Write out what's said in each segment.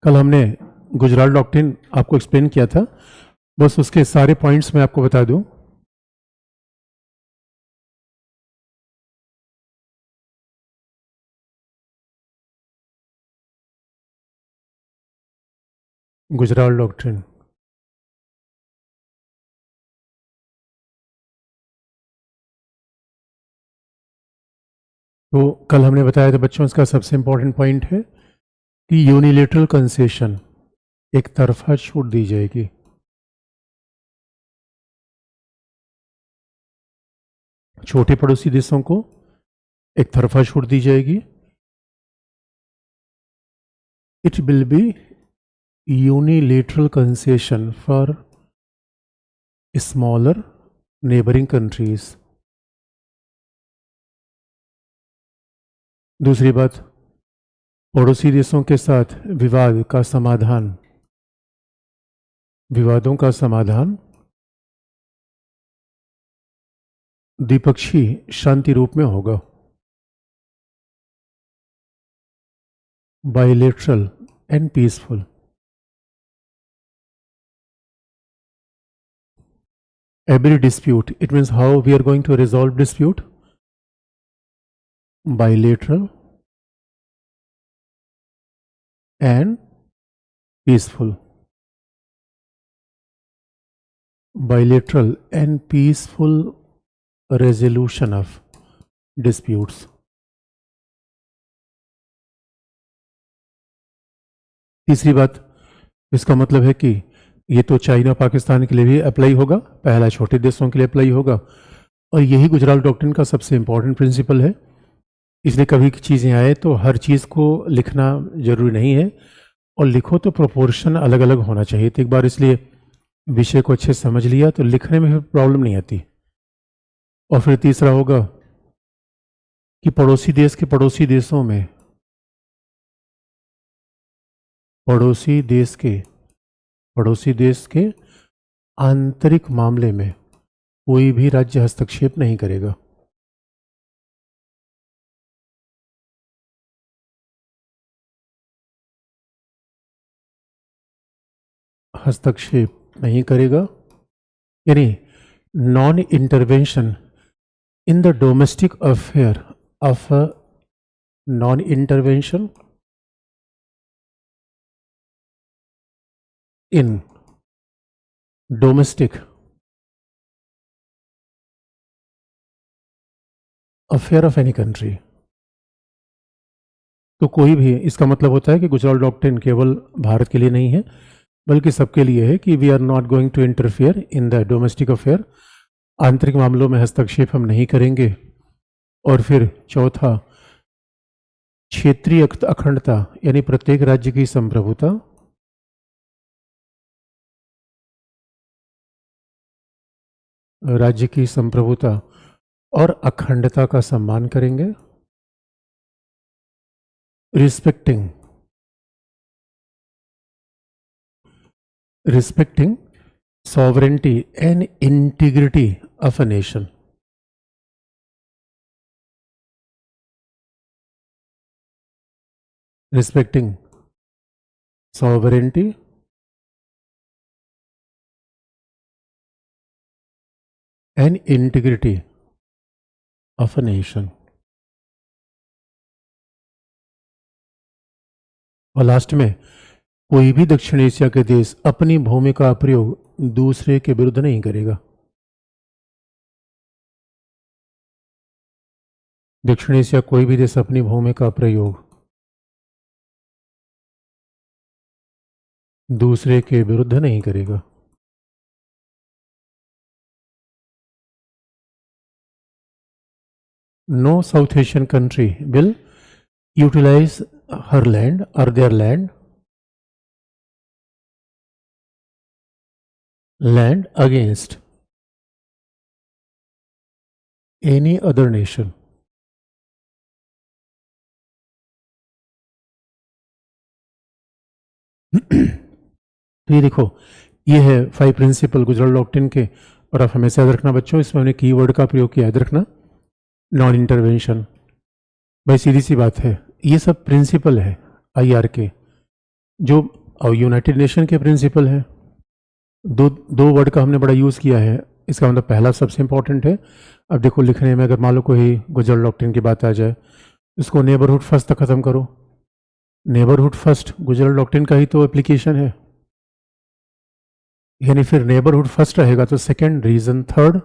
कल हमने गुजराल डॉक्ट्रिन आपको एक्सप्लेन किया था, बस उसके सारे पॉइंट्स मैं आपको बता दूं। गुजराल डॉक्ट्रिन, तो कल हमने बताया था बच्चों, इसका सबसे इंपॉर्टेंट पॉइंट है कि यूनिलेटरल कंसेशन, एक तरफा छूट दी जाएगी। छोटे पड़ोसी देशों को एक तरफा छूट दी जाएगी। It will be unilateral concession for smaller neighbouring countries. दूसरी बात, पड़ोसी देशों के साथ विवादों का समाधान द्विपक्षीय शांति रूप में होगा, bilateral and peaceful. Every dispute, it means how we are going to resolve dispute, bilateral and peaceful. Bilateral and peaceful resolution of disputes. तीसरी बात, इसका मतलब है कि ये तो चाइना पाकिस्तान के लिए भी अप्लाई होगा, पहला छोटे देशों के लिए अप्लाई होगा, और यही गुजराल डॉक्ट्रिन का सबसे इंपॉर्टेंट प्रिंसिपल है। इसलिए कभी चीज़ें आए तो हर चीज़ को लिखना जरूरी नहीं है, और लिखो तो प्रोपोर्शन अलग अलग होना चाहिए। तो एक बार इसलिए विषय को अच्छे से समझ लिया तो लिखने में भी प्रॉब्लम नहीं आती। और फिर तीसरा होगा कि पड़ोसी देश के आंतरिक मामले में कोई भी राज्य हस्तक्षेप नहीं करेगा। हस्तक्षेप नहीं करेगा यानी non intervention in the domestic affair of non intervention in domestic affair of any country. तो कोई भी, इसका मतलब होता है कि गुजराल डॉक्ट्रिन केवल भारत के लिए नहीं है बल्कि सबके लिए है कि we are not going to interfere in the domestic affair, आंतरिक मामलों में हस्तक्षेप हम नहीं करेंगे। और फिर चौथा, क्षेत्रीय अखंडता यानी प्रत्येक राज्य की संप्रभुता, और अखंडता का सम्मान करेंगे। Respecting sovereignty and integrity of a nation. Respecting sovereignty and integrity of a nation. और लास्ट में, कोई भी दक्षिण एशिया के देश अपनी भूमि का प्रयोग दूसरे के विरुद्ध नहीं करेगा। दक्षिण एशिया कोई भी देश अपनी भूमि का प्रयोग दूसरे के विरुद्ध नहीं करेगा। No South Asian country will utilize her land or their land against any other nation. तो ये देखो, ये है 5 प्रिंसिपल गुजराल डॉक्ट्रिन के, और आप हमेशा याद रखना बच्चों, इसमें हमने कीवर्ड का प्रयोग किया, याद रखना, नॉन इंटरवेंशन। भाई सीधी सी बात है, ये सब प्रिंसिपल है IR के, जो यूनाइटेड नेशन के प्रिंसिपल है, दो दो वर्ड का हमने बड़ा यूज़ किया है। इसका मतलब पहला सबसे इम्पोर्टेंट है। अब देखो लिखने में अगर मान लो कोई गुजराल डॉक्ट्रिन की बात आ जाए, इसको नेबरहुड फर्स्ट तक ख़त्म करो। नेबरहुड फर्स्ट गुजराल डॉक्ट्रिन का ही तो एप्लीकेशन है, यानी फिर नेबरहुड फर्स्ट रहेगा तो सेकंड रीजन, थर्ड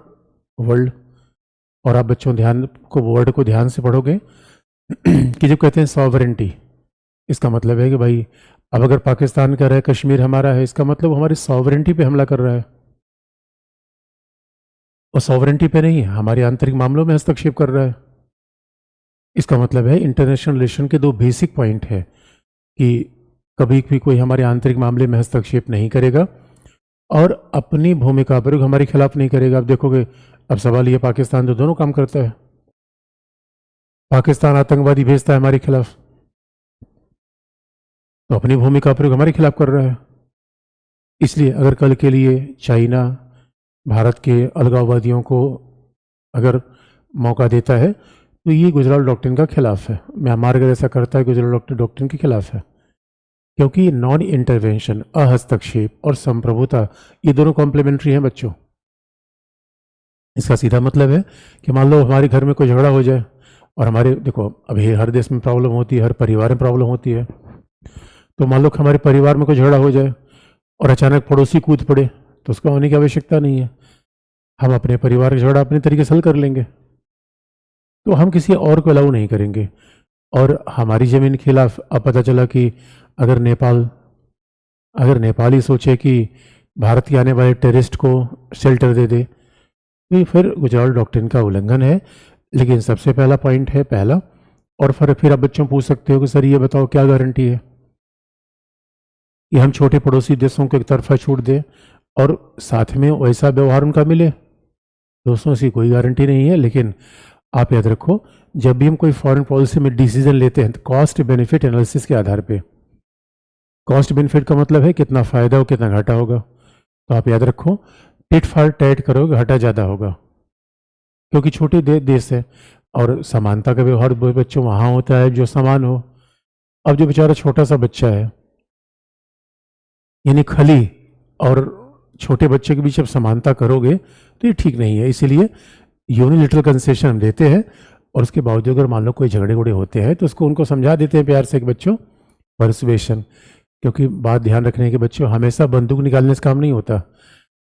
वर्ल्ड। और आप बच्चों ध्यान को वर्ड को ध्यान से पढ़ोगे कि जो कहते हैं सॉवरेंटी, इसका मतलब है कि भाई अब अगर पाकिस्तान कह रहा है कश्मीर हमारा है, इसका मतलब हमारी सॉवरेंटी पे हमला कर रहा है, और सॉवरेंटी पे नहीं, हमारे आंतरिक मामलों में हस्तक्षेप कर रहा है। इसका मतलब है इंटरनेशनल रिलेशन के दो बेसिक पॉइंट है कि कभी भी कोई हमारे आंतरिक मामले में हस्तक्षेप नहीं करेगा और अपनी भूमिका प्रयोग हमारे खिलाफ नहीं करेगा। अब देखोगे, अब सवाल ये, पाकिस्तान तो दोनों काम करता है। पाकिस्तान आतंकवादी भेजता है हमारे खिलाफ, तो अपनी भूमिका प्रयोग हमारे खिलाफ कर रहा है। इसलिए अगर कल के लिए चाइना भारत के अलगाववादियों को अगर मौका देता है तो ये गुजराल डॉक्ट्रिन का खिलाफ है। म्यांमार अगर ऐसा करता है गुजराल डॉक्ट्रिन के खिलाफ है, क्योंकि नॉन इंटरवेंशन, अहस्तक्षेप और संप्रभुता ये दोनों कॉम्प्लीमेंट्री हैं बच्चों। इसका सीधा मतलब है कि मान लो हमारे घर में कोई झगड़ा हो जाए, और हमारे देखो अभी हर देश में प्रॉब्लम होती है, हर परिवार में प्रॉब्लम होती है, तो मान लो कि हमारे परिवार में कोई झगड़ा हो जाए और अचानक पड़ोसी कूद पड़े, तो उसका होने की आवश्यकता नहीं है। हम अपने परिवार का झगड़ा अपने तरीके से हल कर लेंगे, तो हम किसी और को अलाउ नहीं करेंगे। और हमारी ज़मीन के खिलाफ अब पता चला कि अगर नेपाल ही सोचे कि भारत के आने वाले टेररिस्ट को शेल्टर दे दे, तो ये फिर गुजराल डॉक्ट्रिन का उल्लंघन है। लेकिन सबसे पहला पॉइंट है पहला, और फिर आप बच्चों पूछ सकते हो कि सर ये बताओ क्या गारंटी है कि हम छोटे पड़ोसी देशों को एक तरफा छूट दें और साथ में वैसा व्यवहार उनका मिले? दोस्तों, इसकी कोई गारंटी नहीं है। लेकिन आप याद रखो, जब भी हम कोई फॉरेन पॉलिसी में डिसीजन लेते हैं तो कॉस्ट बेनिफिट एनालिसिस के आधार पे, कॉस्ट बेनिफिट का मतलब है कितना फ़ायदा हो कितना घाटा होगा। तो आप याद रखो, टिट फॉर टैट करोगे घाटा ज़्यादा होगा, क्योंकि छोटे देश है और समानता का व्यवहार बच्चों वहाँ होता है जो समान हो। अब जो बेचारा छोटा सा बच्चा है, यानी खली और छोटे बच्चे के बीच अब समानता करोगे तो ये ठीक नहीं है। इसीलिए यूनिलिटरल कंसेशन हम देते हैं, और उसके बावजूद अगर मान लो कोई झगड़े घोड़े होते हैं तो उसको उनको समझा देते हैं प्यार से कि बच्चों, परसुएशन। क्योंकि बात ध्यान रखने के बच्चों, हमेशा बंदूक निकालने से काम नहीं होता।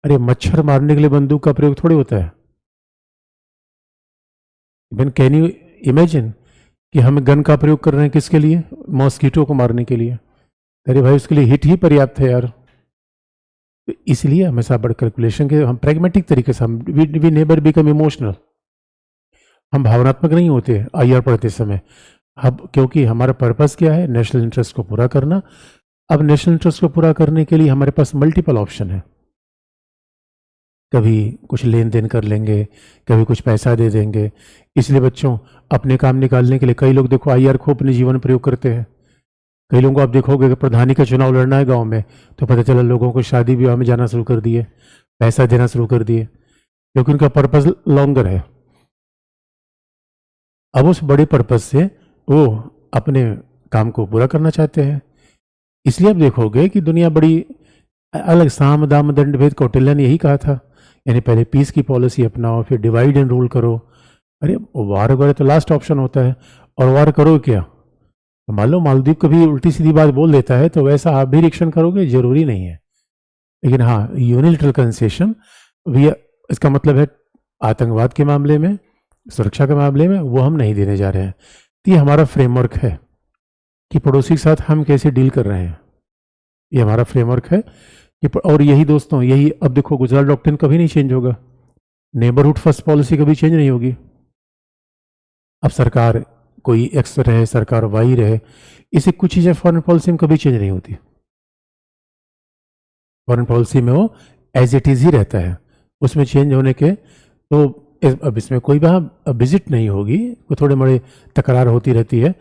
अरे मच्छर मारने के लिए बंदूक का प्रयोग थोड़ी होता है। इवन कैन यू इमेजिन कि हम गन का प्रयोग कर रहे हैं किसके लिए? मॉस्किटो को मारने के लिए। अरे भाई, उसके लिए हिट ही पर्याप्त है यार। तो इसलिए हमेशा बड़ कैलकुलेशन के, हम प्रैग्मेटिक तरीके से, हम वी नेवर बिकम इमोशनल। हम भावनात्मक नहीं होते आईआर पढ़ते समय। अब क्योंकि हमारा पर्पस क्या है? नेशनल इंटरेस्ट को पूरा करना। अब नेशनल इंटरेस्ट को पूरा करने के लिए हमारे पास मल्टीपल ऑप्शन है। कभी कुछ लेन देन कर लेंगे, कभी कुछ पैसा दे देंगे। इसलिए बच्चों, अपने काम निकालने के लिए कई लोग देखो आईआर को अपने जीवन में प्रयोग करते हैं। कई लोगों को आप देखोगे कि प्रधानी का चुनाव लड़ना है गांव में, तो पता चला लोगों को शादी विवाह में जाना शुरू कर दिए, पैसा देना शुरू कर दिए, क्योंकि उनका पर्पस लॉन्गर है। अब उस बड़े पर्पस से वो अपने काम को पूरा करना चाहते हैं। इसलिए आप देखोगे कि दुनिया बड़ी अलग, साम दाम दंड भेद, कौटिल्य ने यही कहा था। यानी पहले पीस की पॉलिसी अपनाओ, फिर डिवाइड एंड रूल करो। अरे वार वगैरह तो लास्ट ऑप्शन होता है, और वार करो क्या? तो मान लो मालदीव कभी उल्टी सीधी बात बोल देता है तो वैसा आप भी रिएक्शन करोगे? जरूरी नहीं है। लेकिन हाँ, यूनिलैटरल कंसेशन भी, इसका मतलब है आतंकवाद के मामले में, सुरक्षा के मामले में वो हम नहीं देने जा रहे हैं। तो ये हमारा फ्रेमवर्क है कि पड़ोसी के साथ हम कैसे डील कर रहे हैं। ये हमारा फ्रेमवर्क है और यही दोस्तों, यही अब देखो, गुजराल डॉक्ट्रिन कभी नहीं चेंज होगा। नेबरहुड फर्स्ट पॉलिसी कभी चेंज नहीं होगी। अब सरकार कोई एक्स रहे, सरकार वाई रहे, इसे कुछ चीज़ें फॉरेन पॉलिसी में कभी चेंज नहीं होती। फॉरेन पॉलिसी में वो एज इट इज़ ही रहता है, उसमें चेंज होने के तो अब इसमें कोई वहाँ विजिट नहीं होगी, वो थोड़े बड़े तकरार होती रहती है।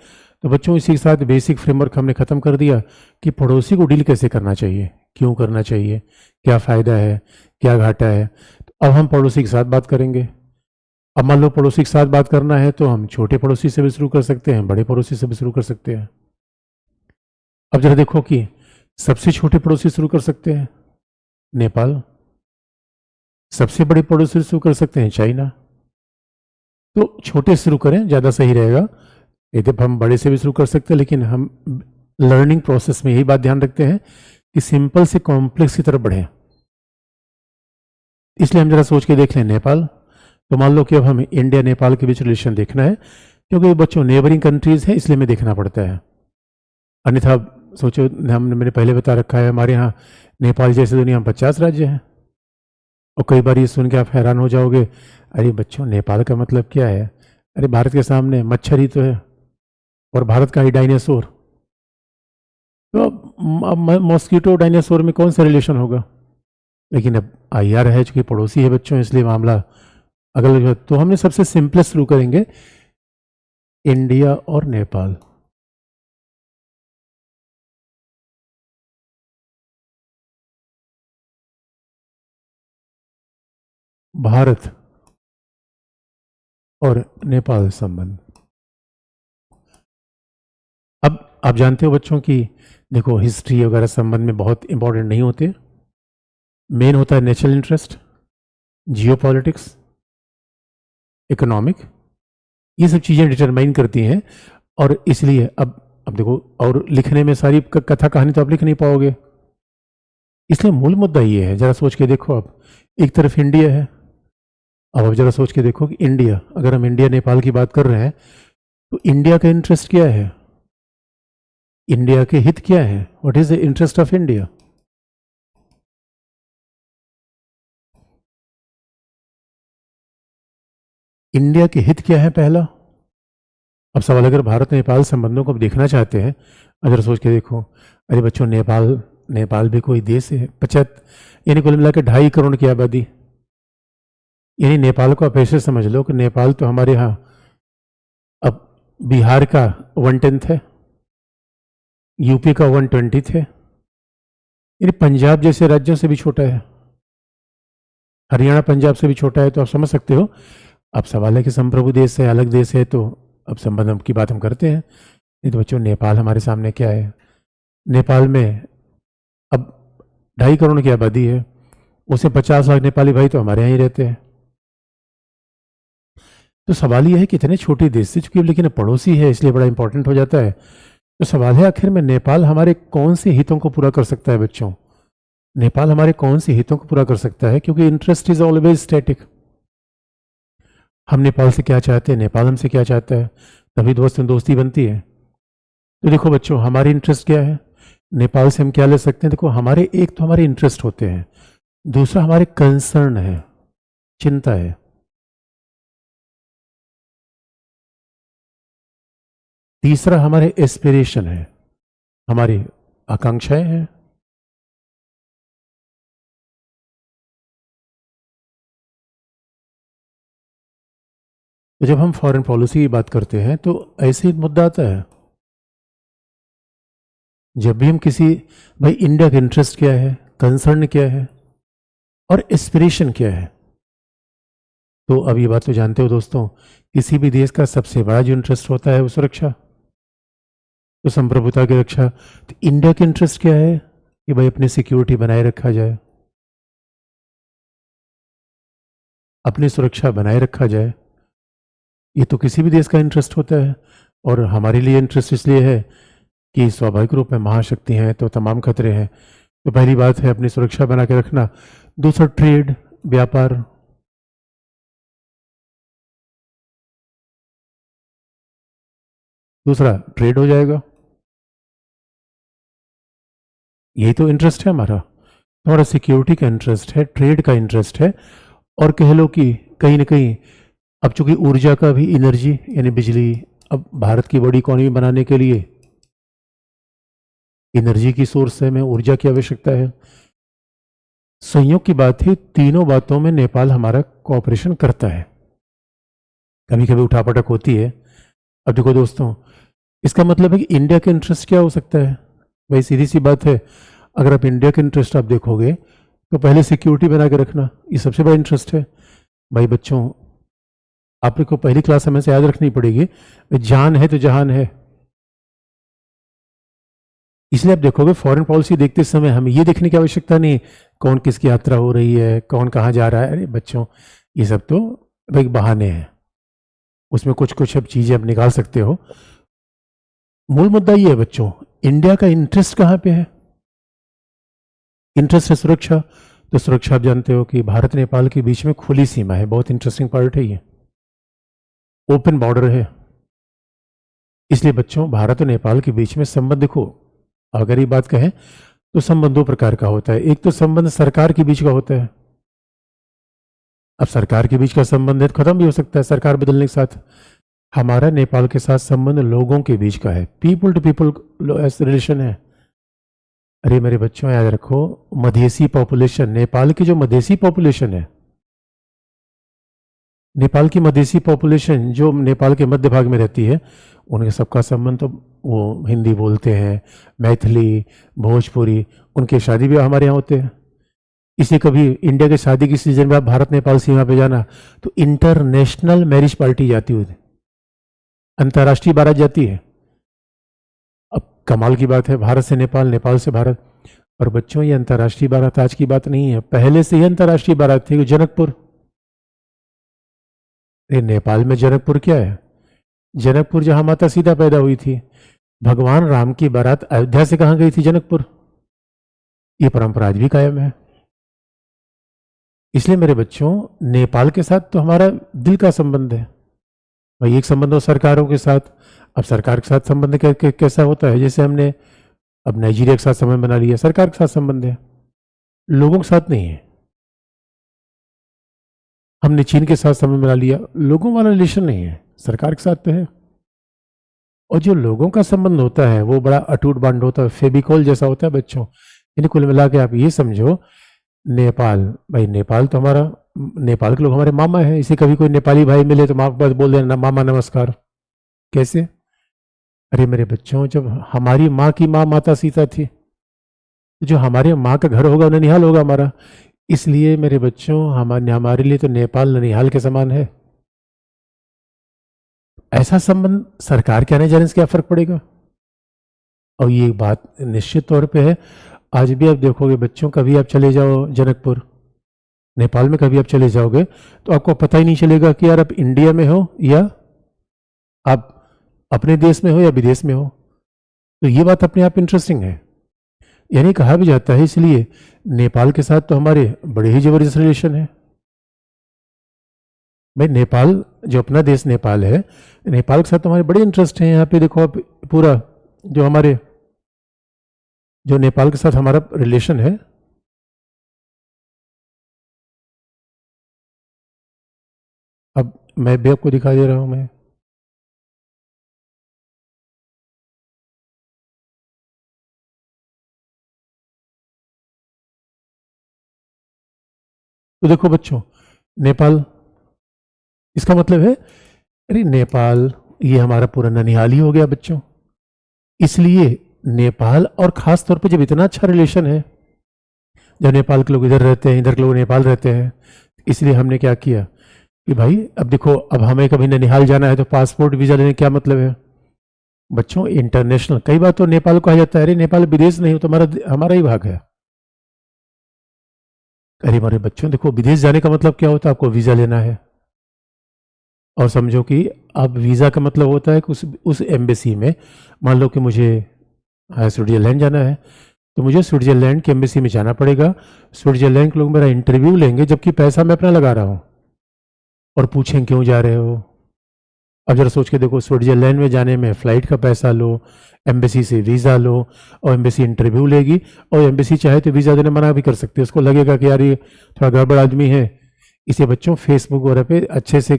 तो बच्चों, इसी के साथ बेसिक फ्रेमवर्क हमने ख़त्म कर दिया कि पड़ोसी को डील कैसे करना चाहिए, क्यों करना चाहिए, क्या फ़ायदा है, क्या घाटा है। तो अब हम पड़ोसी के साथ बात करेंगे। अब मान लो पड़ोसी के साथ बात करना है तो हम छोटे पड़ोसी से भी शुरू कर सकते हैं, बड़े पड़ोसी से भी शुरू कर सकते हैं। अब जरा देखो कि सबसे छोटे पड़ोसी शुरू कर सकते हैं नेपाल, सबसे बड़े पड़ोसी शुरू कर सकते हैं चाइना। तो छोटे शुरू करें, ज़्यादा सही रहेगा। यदि हम बड़े से भी शुरू कर सकते हैं, लेकिन हम लर्निंग प्रोसेस में यही बात ध्यान रखते हैं कि सिंपल से कॉम्प्लेक्स की तरफ बढ़ें। इसलिए हम जरा सोच के देख लें नेपाल। तो मान लो कि अब हमें इंडिया नेपाल के बीच रिलेशन देखना है, क्योंकि ये बच्चों नेबरिंग कंट्रीज़ हैं, इसलिए हमें देखना पड़ता है। अन्यथा सोचो, हमने मैंने पहले बता रखा है, हमारे यहाँ नेपाल जैसे दुनिया में 50 राज्य हैं। और कई बार ये सुन के आप हैरान हो जाओगे, अरे बच्चों नेपाल का मतलब क्या है? अरे भारत के सामने मच्छर ही तो है, और भारत का ही डायनासोर। तो अब मॉस्किटो डायनासोर में कौन सा रिलेशन होगा? लेकिन अब IR है, चूंकि पड़ोसी है बच्चों, इसलिए मामला अगल। तो हमने सबसे सिंपलेस्ट शुरू करेंगे, इंडिया और नेपाल। भारत और नेपाल संबंध। अब आप जानते हो बच्चों कि देखो, हिस्ट्री वगैरह संबंध में बहुत इंपॉर्टेंट नहीं होते। मेन होता है नेशनल इंटरेस्ट, जियोपॉलिटिक्स, इकोनॉमिक, ये सब चीज़ें डिटरमाइन करती हैं। और इसलिए अब देखो, और लिखने में सारी कथा कहानी तो आप लिख नहीं पाओगे, इसलिए मूल मुद्दा ये है। ज़रा सोच के देखो, आप एक तरफ इंडिया है। अब आप ज़रा सोच के देखो कि इंडिया, अगर हम इंडिया नेपाल की बात कर रहे हैं, तो इंडिया का इंटरेस्ट क्या है? इंडिया के हित क्या है? What is the interest of India? India के हित क्या है पहला? अब सवाल, अगर भारत नेपाल संबंधों को आप देखना चाहते हैं, अगर सोच के देखो, अरे बच्चों, नेपाल भी कोई देश है। 50, यानी कुल मिलाकर 2.5 करोड़ की आबादी। यानी नेपाल को आप ऐसे समझ लो कि नेपाल तो हमारे यहाँ अब बिहार का 1/10 है, यूपी का 1/20 है, यानी पंजाब जैसे राज्यों से भी छोटा है, हरियाणा पंजाब से भी छोटा है। तो आप समझ सकते हो। अब सवाल है कि संप्रभु देश है, अलग देश है, तो अब संबंध की बात हम करते हैं। नहीं तो बच्चों, नेपाल हमारे सामने क्या है? नेपाल में अब 2.5 करोड़ की आबादी है, उसे 50 लाख नेपाली भाई तो हमारे यहाँ ही रहते हैं। तो सवाल यह है कि इतने छोटे देश से, चूंकि लेकिन पड़ोसी है, इसलिए बड़ा इंपॉर्टेंट हो जाता है। तो सवाल है, आखिर में नेपाल हमारे कौन से हितों को पूरा कर सकता है बच्चों? नेपाल हमारे कौन से हितों को पूरा कर सकता है? क्योंकि इंटरेस्ट इज ऑलवेज स्टैटिक। हम नेपाल से क्या चाहते हैं, नेपाल हमसे क्या चाहता है, तभी दोस्ती बनती है। तो देखो बच्चों, हमारे इंटरेस्ट क्या है, नेपाल से हम क्या ले सकते हैं? देखो, हमारे एक तो हमारे इंटरेस्ट होते हैं, दूसरा हमारे कंसर्न है, चिंता है, तीसरा हमारे एस्पिरेशन है, हमारी आकांक्षाएं हैं। तो जब हम फॉरेन पॉलिसी की बात करते हैं, तो ऐसे ही मुद्दा आता है। जब भी हम किसी, भाई इंडिया का इंटरेस्ट क्या है, कंसर्न क्या है, और एस्पिरेशन क्या है? तो अब ये बात तो जानते हो दोस्तों, किसी भी देश का सबसे बड़ा जो इंटरेस्ट होता है वो सुरक्षा, तो संप्रभुता की रक्षा। तो इंडिया का इंटरेस्ट क्या है कि भाई अपनी सिक्योरिटी बनाए रखा जाए, अपनी सुरक्षा बनाए रखा जाए। ये तो किसी भी देश का इंटरेस्ट होता है। और हमारे लिए इंटरेस्ट इसलिए है कि स्वाभाविक रूप में महाशक्ति हैं, तो तमाम खतरे हैं। तो पहली बात है अपनी सुरक्षा बना के रखना। दूसरा, ट्रेड, व्यापार। दूसरा, ट्रेड हो जाएगा, यही तो इंटरेस्ट है हमारा। हमारा सिक्योरिटी का इंटरेस्ट है, ट्रेड का इंटरेस्ट है, और कह लो कि कहीं ना कहीं अब चूंकि ऊर्जा का भी, एनर्जी यानी बिजली, अब भारत की बड़ी इकोनॉमी बनाने के लिए एनर्जी की सोर्स है, में ऊर्जा की आवश्यकता है। संयोग की बात है, तीनों बातों में नेपाल हमारा कोऑपरेशन करता है। कभी कभी उठापटक होती है। अब देखो दोस्तों, इसका मतलब है कि इंडिया का इंटरेस्ट क्या हो सकता है? भाई सीधी सी बात है, अगर आप इंडिया का इंटरेस्ट आप देखोगे, तो पहले सिक्योरिटी बना के रखना, ये सबसे बड़ा इंटरेस्ट है। भाई बच्चों, आपको पहली क्लास में से याद रखनी पड़ेगी, जान है तो जहान है। इसलिए आप देखोगे फॉरेन पॉलिसी देखते समय हमें ये देखने की आवश्यकता नहीं कौन किसकी यात्रा हो रही है, कौन कहाँ जा रहा है। अरे बच्चों, ये सब तो भाई बहाने हैं, उसमें कुछ कुछ अब चीज़ें आप निकाल सकते हो। मूल मुद्दा ये है बच्चों, इंडिया का इंटरेस्ट कहाँ पे है? इंटरेस्ट है सुरक्षा। तो सुरक्षा आप जानते हो कि भारत नेपाल के बीच में खुली सीमा है, बहुत इंटरेस्टिंग पार्ट है ये, ओपन बॉर्डर है। इसलिए बच्चों, भारत और नेपाल के बीच में संबंध देखो, अगर ये बात कहें तो संबंध दो प्रकार का होता है। एक तो संबंध सरकार के बीच का होता है। अब सरकार के बीच का संबंध है तो खत्म भी हो सकता है सरकार बदलने के साथ। हमारा नेपाल के साथ संबंध लोगों के बीच का है, पीपल टू पीपल रिलेशन है। अरे मेरे बच्चों, याद रखो, मधेसी पॉपुलेशन, नेपाल की जो मधेसी पॉपुलेशन है, नेपाल की मधेसी पॉपुलेशन जो नेपाल के मध्य भाग में रहती है, उनके सबका संबंध तो वो हिंदी बोलते हैं, मैथिली, भोजपुरी, उनके शादी ब्याह हमारे यहाँ होते हैं। इसी कभी इंडिया के शादी की सीजन में आप भारत नेपाल सीमा पे जाना तो इंटरनेशनल मैरिज पार्टी जाती हुई, अंतर्राष्ट्रीय बारात जाती है। अब कमाल की बात है, भारत से नेपाल, नेपाल से भारत। और बच्चों, ये अंतर्राष्ट्रीय बारात आज की बात नहीं है, पहले से ही अंतर्राष्ट्रीय बारात थी। जनकपुर, ये नेपाल में जनकपुर क्या है? जनकपुर जहां माता सीता पैदा हुई थी। भगवान राम की बारात अयोध्या से कहां गई थी? जनकपुर। ये परंपरा आज भी कायम है। इसलिए मेरे बच्चों, नेपाल के साथ तो हमारा दिल का संबंध है भाई। एक संबंध हो सरकारों के साथ। अब सरकार के साथ संबंध कैसा होता है? जैसे हमने अब नाइजीरिया के साथ संबंध बना लिया, सरकार के साथ संबंध है, लोगों के साथ नहीं है। हमने चीन के साथ संबंध बना लिया, लोगों वाला रिलेशन नहीं है, सरकार के साथ तो है। और जो लोगों का संबंध होता है वो बड़ा अटूट बांध होता है, फेविकॉल जैसा होता है बच्चों। यानी कुल मिला के आप ये समझो, नेपाल भाई, नेपाल तो हमारा, नेपाल के लोग हमारे मामा है। इसे कभी कोई नेपाली भाई मिले तो माँ बस बोल देना, मामा नमस्कार। कैसे? अरे मेरे बच्चों, जब हमारी माँ की माँ माता सीता थी, जो हमारे माँ का घर होगा ननिहाल होगा हमारा। इसलिए मेरे बच्चों, हमारे लिए तो नेपाल ननिहाल के समान है। ऐसा संबंध सरकार के आने जाने से क्या फर्क पड़ेगा? और ये बात निश्चित तौर पे है। आज भी आप देखोगे बच्चों, कभी आप चले जाओ जनकपुर, नेपाल में कभी आप चले जाओगे तो आपको पता ही नहीं चलेगा कि यार आप इंडिया में हो या आप अपने देश में हो या विदेश में हो। तो ये बात अपने आप इंटरेस्टिंग है। यानी कहा भी जाता है, इसलिए नेपाल के साथ तो हमारे बड़े ही जबरदस्त रिलेशन है भाई। नेपाल, जो अपना देश नेपाल है, नेपाल के साथ तो हमारे बड़े इंटरेस्ट हैं। यहाँ पे देखो आप, पूरा जो हमारे, जो नेपाल के साथ हमारा रिलेशन है, अब मैं भी आपको दिखा दे रहा हूं मैं। तो देखो बच्चों, नेपाल, इसका मतलब है, अरे नेपाल ये हमारा पूरा ननिहाल ही हो गया बच्चों। इसलिए नेपाल, और खास तौर पे जब इतना अच्छा रिलेशन है, जब नेपाल के लोग इधर रहते हैं, इधर के लोग नेपाल रहते हैं, इसलिए हमने क्या किया कि भाई अब देखो, अब हमें कभी ननिहाल जाना है तो पासपोर्ट वीजा लेने क्या मतलब है बच्चों? इंटरनेशनल। कई बार तो नेपाल को कहा जाता है, अरे नेपाल विदेश नहीं हो, तो हमारा ही भाग है। अरे हमारे बच्चों, देखो, विदेश जाने का मतलब क्या होता है? आपको वीजा लेना है। और समझो कि अब वीज़ा का मतलब होता है कि उस एम्बेसी में, मान लो कि मुझे स्विट्जरलैंड जाना है, तो मुझे स्विट्जरलैंड की एम्बेसी में जाना पड़ेगा। स्विट्जरलैंड के लोग मेरा इंटरव्यू लेंगे, जबकि पैसा मैं अपना लगा रहा हूँ, और पूछेंगे क्यों जा रहे हो। अब जरा सोच के देखो, स्विट्जरलैंड में जाने में फ़्लाइट का पैसा लो, एम्बेसी से वीज़ा लो, और एम्बेसी इंटरव्यू लेगी, और एम्बेसी चाहे तो वीज़ा देने मना भी कर सकती है। उसको लगेगा कि यार ये थोड़ा गड़बड़ आदमी है। इसे बच्चों, फेसबुक वगैरह पे अच्छे से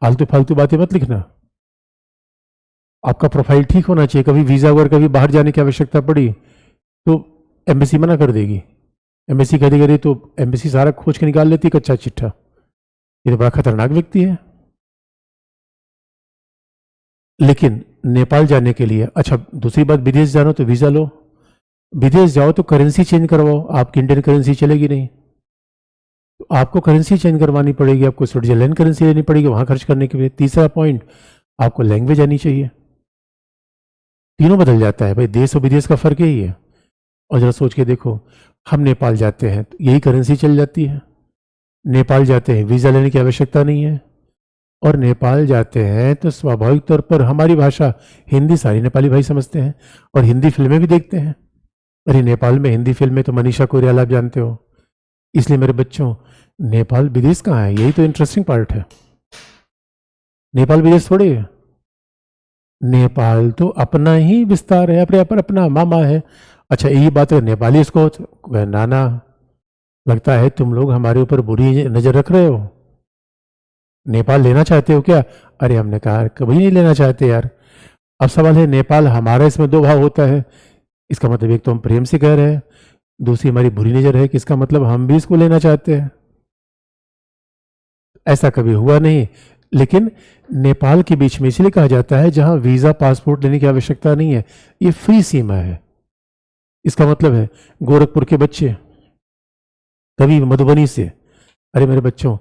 आलतू फालतू बातें मत लिखना। आपका प्रोफाइल ठीक होना चाहिए। कभी वीज़ा वगैरह, कभी बाहर जाने की आवश्यकता पड़ी तो एम्बेसी मना कर देगी। एम्बेसी कह देगी तो एम्बेसी सारा खोज के निकाल लेती कच्चा चिट्ठा। ये तो बड़ा खतरनाक व्यक्ति है। लेकिन नेपाल जाने के लिए, अच्छा दूसरी बात, विदेश जाना तो वीज़ा लो, विदेश जाओ तो करेंसी चेंज करवाओ। आपकी इंडियन करेंसी चलेगी नहीं, तो आपको करेंसी चेंज करवानी पड़ेगी, आपको स्विट्जरलैंड करेंसी लेनी पड़ेगी वहाँ खर्च करने के लिए। तीसरा पॉइंट, आपको लैंग्वेज आनी चाहिए। तीनों बदल जाता है भाई, देश और विदेश का फर्क यही है। और जरा सोच के देखो, हम नेपाल जाते हैं तो यही करेंसी चल जाती है, नेपाल जाते हैं वीज़ा लेने की आवश्यकता नहीं है, और नेपाल जाते हैं तो स्वाभाविक तौर पर हमारी भाषा हिंदी सारी नेपाली भाई समझते हैं, और हिंदी फिल्में भी देखते हैं। अरे नेपाल में हिंदी फिल्में तो मनीषा कोइराला आप जानते हो। इसलिए मेरे बच्चों, नेपाल विदेश कहाँ है, यही तो इंटरेस्टिंग पार्ट है। नेपाल विदेश थोड़ी है, नेपाल तो अपना ही विस्तार है, अपने पर अपना मामा है। अच्छा यही बात है, नेपाली इसको वह नाना, लगता है तुम लोग हमारे ऊपर बुरी नजर रख रहे हो। नेपाल लेना चाहते हो क्या? अरे हमने कहा कभी नहीं लेना चाहते यार। अब सवाल है, नेपाल हमारा, इसमें दो भाव होता है। इसका मतलब एक तो हम प्रेम से कह रहे हैं, दूसरी हमारी बुरी नजर है कि इसका मतलब हम भी इसको लेना चाहते हैं। ऐसा कभी हुआ नहीं। लेकिन नेपाल के बीच में इसलिए कहा जाता है जहां वीजा पासपोर्ट लेने की आवश्यकता नहीं है, ये फ्री सीमा है। इसका मतलब है गोरखपुर के बच्चे कभी मधुबनी से, अरे मेरे बच्चों,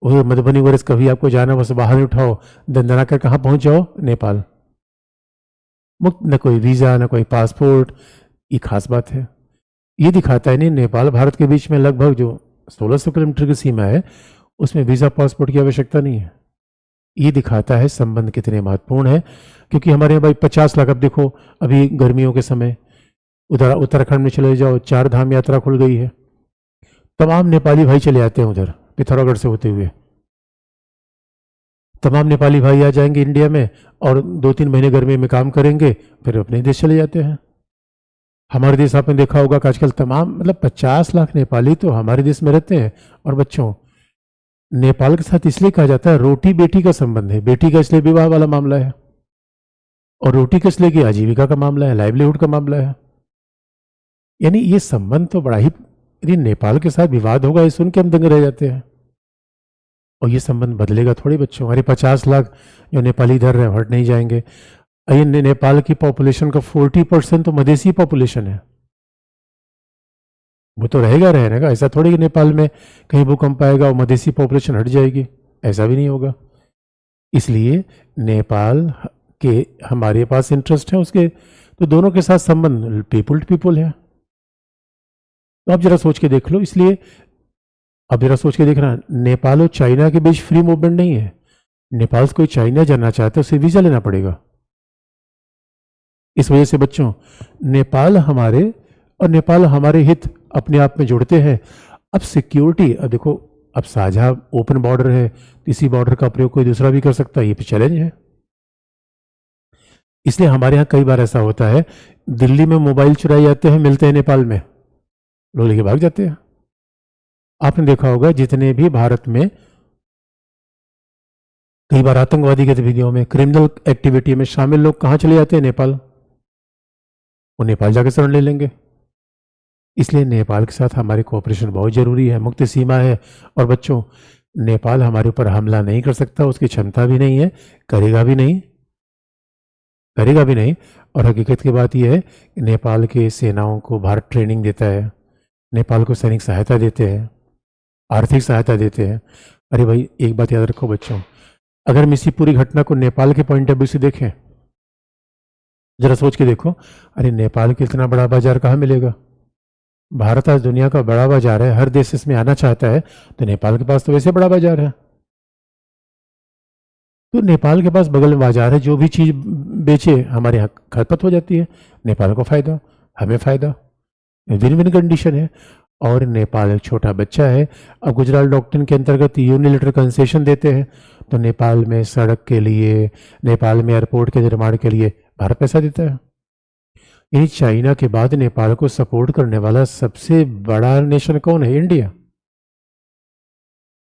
वो मधुबनी वर्ष कभी आपको जाना, बस बाहर नहीं उठाओ, दंदना कर कहाँ पहुंच जाओ, नेपाल। मुक्त, न कोई वीजा न कोई पासपोर्ट। ये खास बात है। ये दिखाता है नहीं, नेपाल भारत के बीच में लगभग जो 1600 किलोमीटर की सीमा है, उसमें वीजा पासपोर्ट की आवश्यकता नहीं है। ये दिखाता है संबंध कितने महत्वपूर्ण है। क्योंकि हमारे यहाँ भाई 50 लाख, अब देखो अभी गर्मियों के समय उधर उत्तराखंड में चले जाओ, 4 धाम यात्रा खुल गई है, तमाम नेपाली भाई चले आते हैं उधर पिथौरागढ़ से होते हुए। तमाम नेपाली भाई आ जाएंगे इंडिया में, और 2-3 महीने गर्मी में काम करेंगे, फिर अपने देश चले जाते हैं। हमारे देश आपने देखा होगा कि आजकल तमाम, मतलब 50 लाख नेपाली तो हमारे देश में रहते हैं। और बच्चों, नेपाल के साथ इसलिए कहा जाता है रोटी बेटी का संबंध है, बेटी का इसलिए विवाह वाला मामला है, और रोटी का इसलिए कि आजीविका का मामला है, लाइवलीहुड का मामला है। यानी ये संबंध तो बड़ा ही, यदि नेपाल के साथ विवाद होगा ये सुन के हम दंग रह जाते हैं। और ये संबंध बदलेगा थोड़ी बच्चों, हमारे 50 लाख जो नेपाली इधर रहे हट नहीं जाएंगे। ये नेपाल की पॉपुलेशन का 40% तो मधेसी पॉपुलेशन है। वो तो रहेगा, ऐसा थोड़ी कि नेपाल में कहीं भूकंप आएगा और मधेसी पॉपुलेशन हट जाएगी, ऐसा भी नहीं होगा। इसलिए नेपाल के हमारे पास इंटरेस्ट है उसके, तो दोनों के साथ संबंध पीपुल टू पीपुल है। तो आप जरा सोच के देख लो। इसलिए अब जरा सोच के देखना, नेपाल और चाइना के बीच फ्री मूवमेंट नहीं है। नेपाल से कोई चाइना जाना चाहता है उसे वीजा लेना पड़ेगा। इस वजह से बच्चों, नेपाल हमारे और नेपाल हमारे हित अपने आप में जुड़ते हैं। अब सिक्योरिटी, अब देखो, अब साझा ओपन बॉर्डर है, इसी बॉर्डर का प्रयोग कोई दूसरा भी कर सकता है, ये चैलेंज है। इसलिए हमारे यहाँ कई बार ऐसा होता है, दिल्ली में मोबाइल चुराए जाते हैं, मिलते हैं नेपाल में, लोग लेके भाग जाते हैं। आपने देखा होगा जितने भी भारत में कई बार आतंकवादी गतिविधियों में, क्रिमिनल एक्टिविटी में शामिल लोग कहाँ चले जाते हैं? नेपाल। वो नेपाल जाकर शरण ले लेंगे। इसलिए नेपाल के साथ हमारी कोऑपरेशन बहुत जरूरी है, मुक्त सीमा है। और बच्चों, नेपाल हमारे ऊपर हमला नहीं कर सकता, उसकी क्षमता भी नहीं है, करेगा भी नहीं, करेगा भी नहीं। और हकीकत की बात यह है कि नेपाल के सेनाओं को भारत ट्रेनिंग देता है, नेपाल को सैनिक सहायता देते हैं, आर्थिक सहायता देते हैं। अरे भाई, एक बात याद रखो बच्चों, अगर हम इसी पूरी घटना को नेपाल के पॉइंट ऑफ व्यू से देखें, जरा सोच के देखो, अरे नेपाल के इतना बड़ा बाजार कहाँ मिलेगा? भारत आज दुनिया का बड़ा बाजार है, हर देश इसमें आना चाहता है, तो नेपाल के पास तो वैसे बड़ा बाजार है। तो नेपाल के पास बगल में बाजार है, जो भी चीज़ बेचे हमारे यहाँ खपत हो जाती है, नेपाल को फायदा, हमें फायदा, विन विन कंडीशन है। और नेपाल एक छोटा बच्चा है। अब गुजरात डॉक्ट्रिन के अंतर्गत यूनिलेटरल कंसेशन देते हैं, तो नेपाल में सड़क के लिए, नेपाल में एयरपोर्ट के निर्माण के लिए भारत पैसा देता है। यानी चाइना के बाद नेपाल को सपोर्ट करने वाला सबसे बड़ा नेशन कौन है? इंडिया।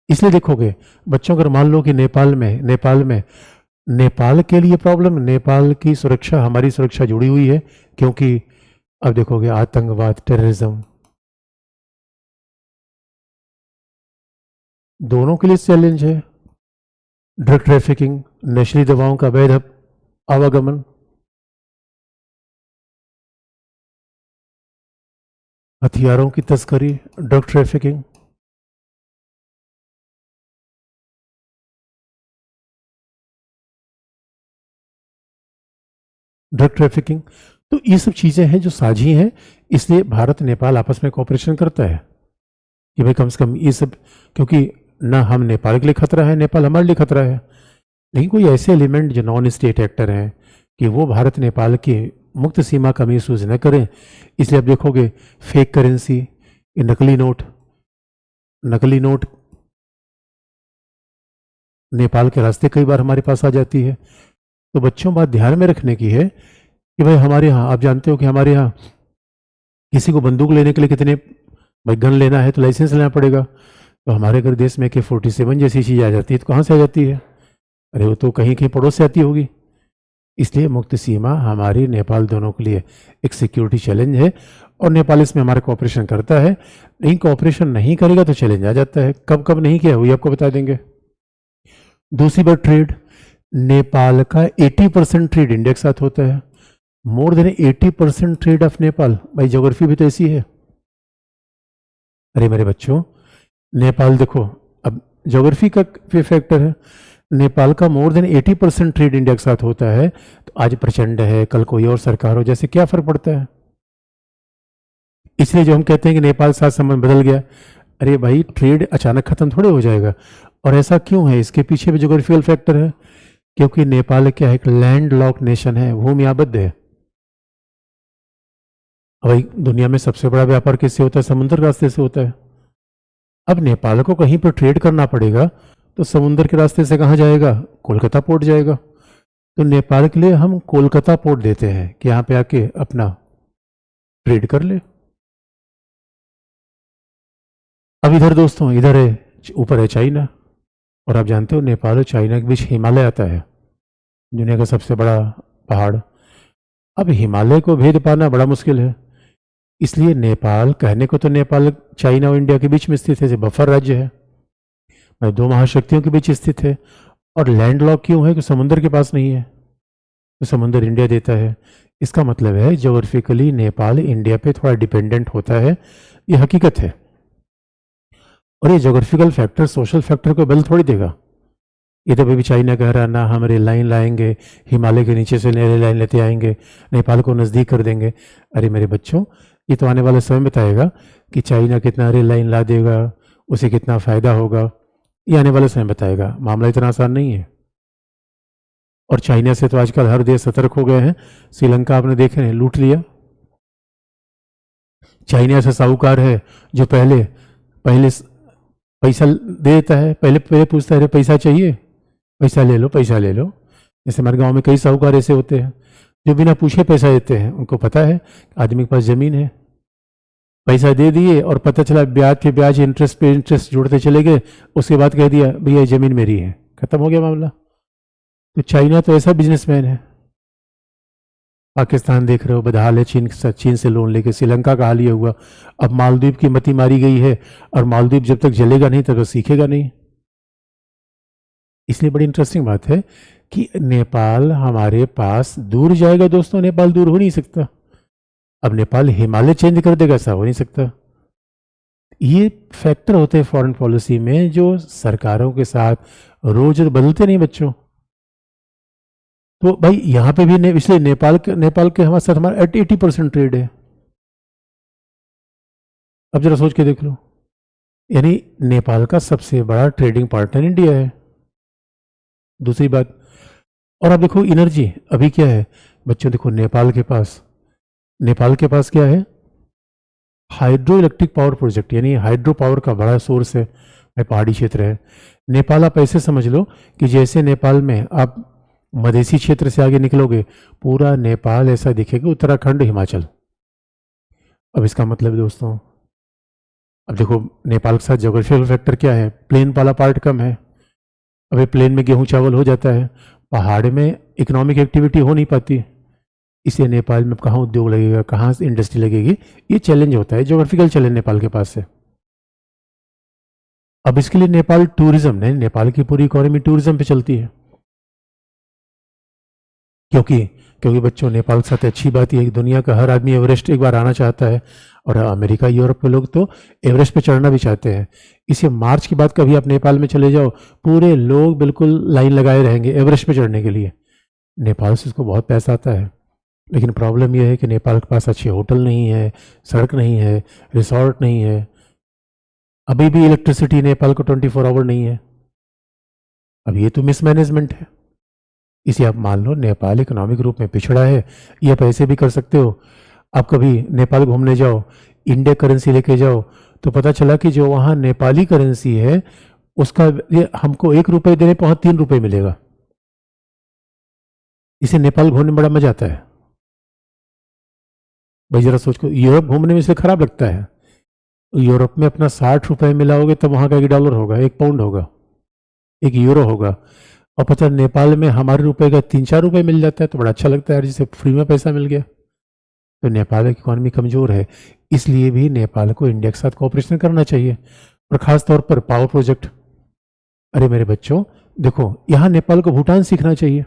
इसलिए देखोगे बच्चों, अगर मान लो कि नेपाल में नेपाल के लिए प्रॉब्लम, नेपाल की सुरक्षा, हमारी सुरक्षा जुड़ी हुई है। क्योंकि अब देखोगे आतंकवाद, टेररिज्म, दोनों के लिए चैलेंज है। ड्रग ट्रैफिकिंग, नशीली दवाओं का अवैध आवागमन, हथियारों की तस्करी, ड्रग ट्रैफिकिंग, ड्रग ट्रैफिकिंग। तो ये सब चीज़ें हैं जो साझी हैं, इसलिए भारत नेपाल आपस में कोऑपरेशन करता है कि भाई कम से कम ये सब, क्योंकि ना हम नेपाल के लिए खतरा है, नेपाल हमारे लिए खतरा है। लेकिन कोई ऐसे एलिमेंट जो नॉन स्टेट एक्टर हैं कि वो भारत नेपाल की मुक्त सीमा का मिसयूज न करें, इसलिए आप देखोगे फेक करेंसी, नकली नोट नेपाल के रास्ते कई बार हमारे पास आ जाती है। तो बच्चों बात ध्यान में रखने की है कि भाई हमारे यहाँ, आप जानते हो कि हमारे यहाँ किसी को बंदूक लेने के लिए कितने, भाई गन लेना है तो लाइसेंस लेना पड़ेगा। तो हमारे अगर देश में AK-47 जैसी चीज़ आ जाती है तो कहाँ से आ जाती है? अरे वो तो कहीं कहीं पड़ोस से आती होगी। इसलिए मुक्त सीमा हमारी नेपाल दोनों के लिए एक सिक्योरिटी चैलेंज है, और नेपाल इसमें हमारा कोऑपरेशन करता है। लेकिन कोऑपरेशन नहीं करेगा तो चैलेंज आ जाता है। कब कब नहीं किया वही आपको बता देंगे। दूसरी बात, ट्रेड। नेपाल का 80% ट्रेड इंडिया के साथ होता है। More than 80% trade off Nepal. भाई ज्योग्राफी भी तो ऐसी है। अरे मेरे बच्चों, नेपाल देखो, अब ज्योग्राफी का फैक्टर है। नेपाल का मोर देन 80% ट्रेड इंडिया के साथ होता है। तो आज प्रचंड है, कल कोई और सरकार हो, जैसे क्या फर्क पड़ता है? इसलिए जो हम कहते हैं कि नेपाल साथ संबंध बदल गया, अरे भाई ट्रेड अचानक खत्म थोड़े हो जाएगा। और ऐसा क्यों है? इसके पीछे भी ज्योग्राफिकल फैक्टर है, क्योंकि नेपाल क्या है, एक लैंड लॉक नेशन है, भूमि आबद्ध है। भाई दुनिया में सबसे बड़ा व्यापार किससे होता है? समुद्र रास्ते से होता है। अब नेपाल को कहीं पर ट्रेड करना पड़ेगा तो समुद्र के रास्ते से कहाँ जाएगा? कोलकाता पोर्ट जाएगा। तो नेपाल के लिए हम कोलकाता पोर्ट देते हैं कि यहाँ पे आके अपना ट्रेड कर ले। अब इधर दोस्तों, इधर है, ऊपर है चाइना, और आप जानते हो नेपाल और चाइना के बीच हिमालय आता है, दुनिया का सबसे बड़ा पहाड़। अब हिमालय को भेद पाना बड़ा मुश्किल है। इसलिए नेपाल, कहने को तो नेपाल चाइना और इंडिया के बीच में स्थित है, बफर राज्य है, दो महाशक्तियों के बीच स्थित है। और लैंड लॉक क्यों है? कि समुद्र के पास नहीं है, तो समुद्र इंडिया देता है। इसका मतलब है ज्योग्राफिकली नेपाल इंडिया पे थोड़ा डिपेंडेंट होता है, ये हकीकत है। और ये ज्योग्राफिकल फैक्टर सोशल फैक्टर को बल थोड़ी देगा। ये तो अभी चाइना कह रहा ना हम रेल लाइन लाएंगे, हिमालय के नीचे से रेल लाइन लेते आएंगे, नेपाल को नज़दीक कर देंगे। अरे मेरे बच्चों, ये तो आने वाला समय बताएगा कि चाइना कितना रेल लाइन ला देगा, उसे कितना फ़ायदा होगा, ये आने वाला समय बताएगा। मामला इतना आसान नहीं है। और चाइना से तो आजकल हर देश सतर्क हो गए हैं। श्रीलंका आपने देखे हैं, लूट लिया। चाइना ऐसा साहूकार है जो पहले पैसा दे देता है, पहले पूछता है पैसा चाहिए, पैसा ले लो, पैसा ले लो। जैसे हमारे गांव में कई साहूकार ऐसे होते हैं जो बिना पूछे पैसा देते हैं। उनको पता है आदमी के पास ज़मीन है, पैसा दे दिए और पता चला ब्याज पे ब्याज, इंटरेस्ट पे इंटरेस्ट जोड़ते चले गए। उसके बाद कह दिया भैया ज़मीन मेरी है, खत्म हो गया मामला। तो चाइना तो ऐसा बिजनेसमैन है। पाकिस्तान देख रहे हो बदहाल है, चीन से लोन लेके। श्रीलंका का हाल ये हुआ। अब मालदीव की मती मारी गई है, और मालदीव जब तक जलेगा नहीं तब तक सीखेगा नहीं। इसलिए बड़ी इंटरेस्टिंग बात है कि नेपाल हमारे पास दूर जाएगा। दोस्तों, नेपाल दूर हो नहीं सकता। अब नेपाल हिमालय चेंज कर देगा, ऐसा हो नहीं सकता। ये फैक्टर होते हैं फॉरेन पॉलिसी में जो सरकारों के साथ रोज बदलते नहीं बच्चों। तो भाई यहाँ पे भी इसलिए नेपाल के हमारे साथ हमारा 80% ट्रेड है। अब जरा सोच के देख लो, यानी नेपाल का सबसे बड़ा ट्रेडिंग पार्टनर इंडिया है। दूसरी बात, और अब देखो एनर्जी अभी क्या है बच्चों, देखो नेपाल के पास क्या है? हाइड्रो इलेक्ट्रिक पावर प्रोजेक्ट, यानी हाइड्रो पावर का बड़ा सोर्स है। पहाड़ी क्षेत्र है नेपाल। आप ऐसे समझ लो कि जैसे नेपाल में आप मधेसी क्षेत्र से आगे निकलोगे, पूरा नेपाल ऐसा दिखेगा, उत्तराखंड, हिमाचल। अब इसका मतलब दोस्तों, अब देखो नेपाल के साथ ज्योग्राफिकल फैक्टर क्या है? प्लेन वाला पार्ट कम है। अभी प्लेन में गेहूं चावल हो जाता है, पहाड़ में इकोनॉमिक एक्टिविटी हो नहीं पाती। इसलिए नेपाल में कहाँ उद्योग लगेगा, कहाँ इंडस्ट्री लगेगी, ये चैलेंज होता है, ज्योग्राफिकल चैलेंज नेपाल के पास है। अब इसके लिए नेपाल टूरिज्म ने, नेपाल की पूरी इकोनॉमी टूरिज्म पे चलती है। क्योंकि बच्चों नेपाल के साथ अच्छी बात यह है कि दुनिया का हर आदमी एवरेस्ट एक बार आना चाहता है, और अमेरिका यूरोप के लोग तो एवरेस्ट पे चढ़ना भी चाहते हैं। इसे मार्च के बाद कभी आप नेपाल में चले जाओ, पूरे लोग बिल्कुल लाइन लगाए रहेंगे एवरेस्ट पे चढ़ने के लिए। नेपाल से इसको बहुत पैसा आता है। लेकिन प्रॉब्लम यह है कि नेपाल के पास अच्छे होटल नहीं है, सड़क नहीं है, रिसोर्ट नहीं है। अभी भी इलेक्ट्रिसिटी नेपाल को 24 आवर नहीं है। अब ये तो मिसमैनेजमेंट है। इसे आप मान लो नेपाल इकोनॉमिक रूप में पिछड़ा है, ये आप ऐसे भी कर सकते हो। आप कभी नेपाल घूमने जाओ, इंडिया करेंसी लेके जाओ, तो पता चला कि जो वहाँ नेपाली करेंसी है उसका ये हमको 1 रुपये देने पर वहाँ 3 रुपये मिलेगा। इसे नेपाल घूमने में बड़ा मजा आता है। भाई जरा सोच को, यूरोप घूमने में इसे खराब लगता है। यूरोप में अपना 60 रुपये मिलाओगे तब वहाँ का $1 होगा, 1 पाउंड होगा, 1 यूरो होगा। और पता नेपाल में हमारे रुपए का 3-4 रुपये मिल जाता है तो बड़ा अच्छा लगता है यार, जिसे फ्री में पैसा मिल गया। तो नेपाल की इकॉनमी कमज़ोर है, इसलिए भी नेपाल को इंडिया के साथ कोऑपरेशन करना चाहिए, और ख़ास तौर पर पावर प्रोजेक्ट। अरे मेरे बच्चों देखो, यहाँ नेपाल को भूटान सीखना चाहिए।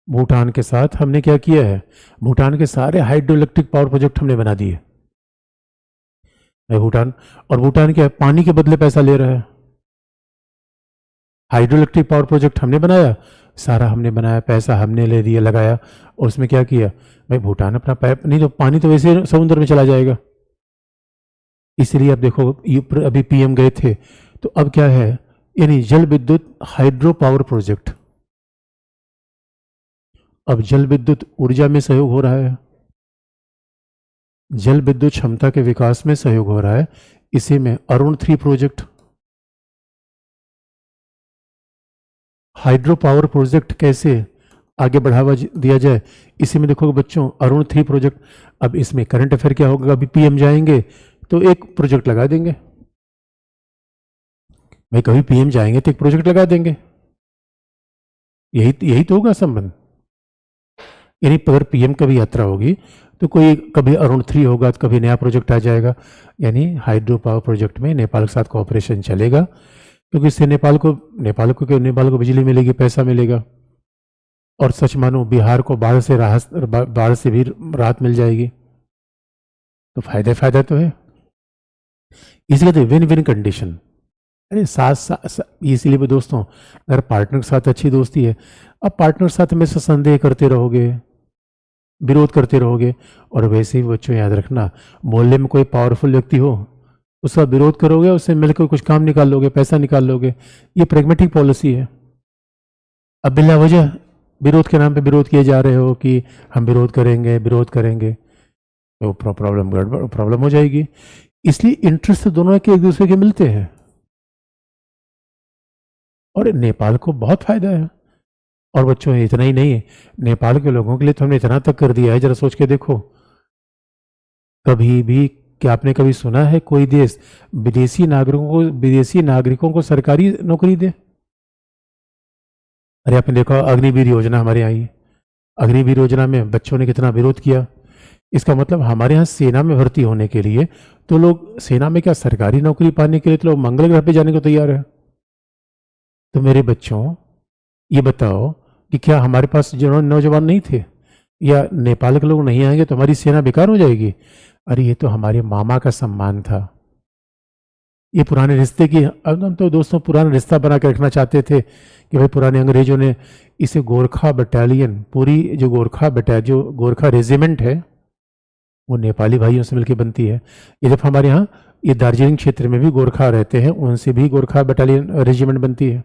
भूटान के साथ हमने क्या किया है, भूटान के सारे हाइड्रो इलेक्ट्रिक पावर प्रोजेक्ट हमने बना दिए। भूटान, और भूटान क्या पानी के बदले पैसा ले रहा है। हाइड्रो इलेक्ट्रिक पावर प्रोजेक्ट हमने बनाया, सारा हमने बनाया, पैसा हमने ले दिया लगाया, और उसमें क्या किया भाई, भूटान अपना पाइप नहीं, तो पानी तो वैसे समुद्र में चला जाएगा। इसलिए अब देखो अभी पीएम गए थे, तो अब क्या है, यानी जल विद्युत हाइड्रो पावर प्रोजेक्ट। अब जल विद्युत ऊर्जा में सहयोग हो रहा है, जल विद्युत क्षमता के विकास में सहयोग हो रहा है। इसी में Arun 3 project, hydro power project कैसे आगे बढ़ावा दिया जाए, इसी में देखोगे बच्चों अरुण 3 प्रोजेक्ट। अब इसमें करंट अफेयर क्या होगा, अभी पीएम जाएंगे तो एक प्रोजेक्ट लगा देंगे भाई, कभी पीएम जाएंगे तो एक प्रोजेक्ट लगा देंगे, यही तो होगा संबंध। यानी अगर पीएम कभी यात्रा होगी तो कोई कभी अरुण 3 होगा तो कभी नया प्रोजेक्ट आ जाएगा। यानी हाइड्रो पावर प्रोजेक्ट में नेपाल के साथ कोऑपरेशन चलेगा, क्योंकि इससे नेपाल को बिजली मिलेगी, पैसा मिलेगा। और सच मानो बिहार को बाढ़ से भी राहत मिल जाएगी, तो फायदा तो है। इसी कहते विन विन कंडीशन। अरे इसीलिए भी दोस्तों, अगर पार्टनर के साथ अच्छी दोस्ती है, अब पार्टनर के साथ हमेशा संदेह करते रहोगे, विरोध करते रहोगे, और वैसे ही बच्चों याद रखना, मोहल्ले में कोई पावरफुल व्यक्ति हो उसका विरोध करोगे, उससे मिलकर कुछ काम निकाल लोगे, पैसा निकाल लोगे। ये प्रैग्मेटिक पॉलिसी है। अब बिला वजह विरोध के नाम पे विरोध किए जा रहे हो कि हम विरोध करेंगे, तो प्रॉब्लम हो जाएगी। इसलिए इंटरेस्ट दोनों के एक दूसरे के मिलते हैं, और नेपाल को बहुत फायदा है। और बच्चों इतना ही नहीं है, नेपाल के लोगों के लिए तो हमने इतना तक कर दिया है, जरा सोच के देखो। कभी भी क्या आपने कभी सुना है कोई देश विदेशी नागरिकों को सरकारी नौकरी दे? अरे आपने देखा अग्निवीर योजना हमारे यहाँ आई, अग्निवीर योजना में बच्चों ने कितना विरोध किया। इसका मतलब हमारे यहाँ सेना में भर्ती होने के लिए तो लोग, सेना में क्या सरकारी नौकरी पाने के लिए तो लोग मंगल ग्रह पे जाने को तैयार है। तो मेरे बच्चों ये बताओ कि क्या हमारे पास जो नौजवान नहीं थे, या नेपाल के लोग नहीं आएंगे तो हमारी सेना बेकार हो जाएगी? अरे ये तो हमारे मामा का सम्मान था। ये पुराने रिश्ते की, अब हम तो दोस्तों पुराना रिश्ता बना के रखना चाहते थे कि भाई पुराने अंग्रेजों ने इसे गोरखा बटालियन, पूरी जो गोरखा रेजिमेंट है वो नेपाली भाइयों से मिलकर बनती है। ये जब हमारे यहाँ ये दार्जिलिंग क्षेत्र में भी गोरखा रहते हैं, उनसे भी गोरखा बटालियन रेजिमेंट बनती है।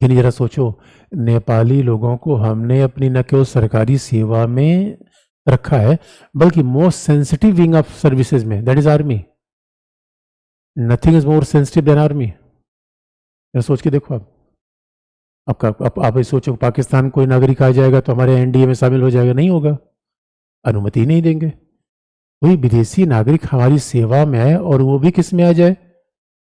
यानी जरा सोचो, नेपाली लोगों को हमने अपनी न केवल सरकारी सेवा में रखा है, बल्कि most sensitive wing of services में, that is army. Nothing is more sensitive than army. जरा सोच के देखो। आप सोचो, पाकिस्तान कोई नागरिक आ जाएगा तो हमारे एनडीए में शामिल हो जाएगा? नहीं होगा, अनुमति नहीं देंगे। कोई विदेशी नागरिक हमारी सेवा में आए और वो भी किस में आ जाए,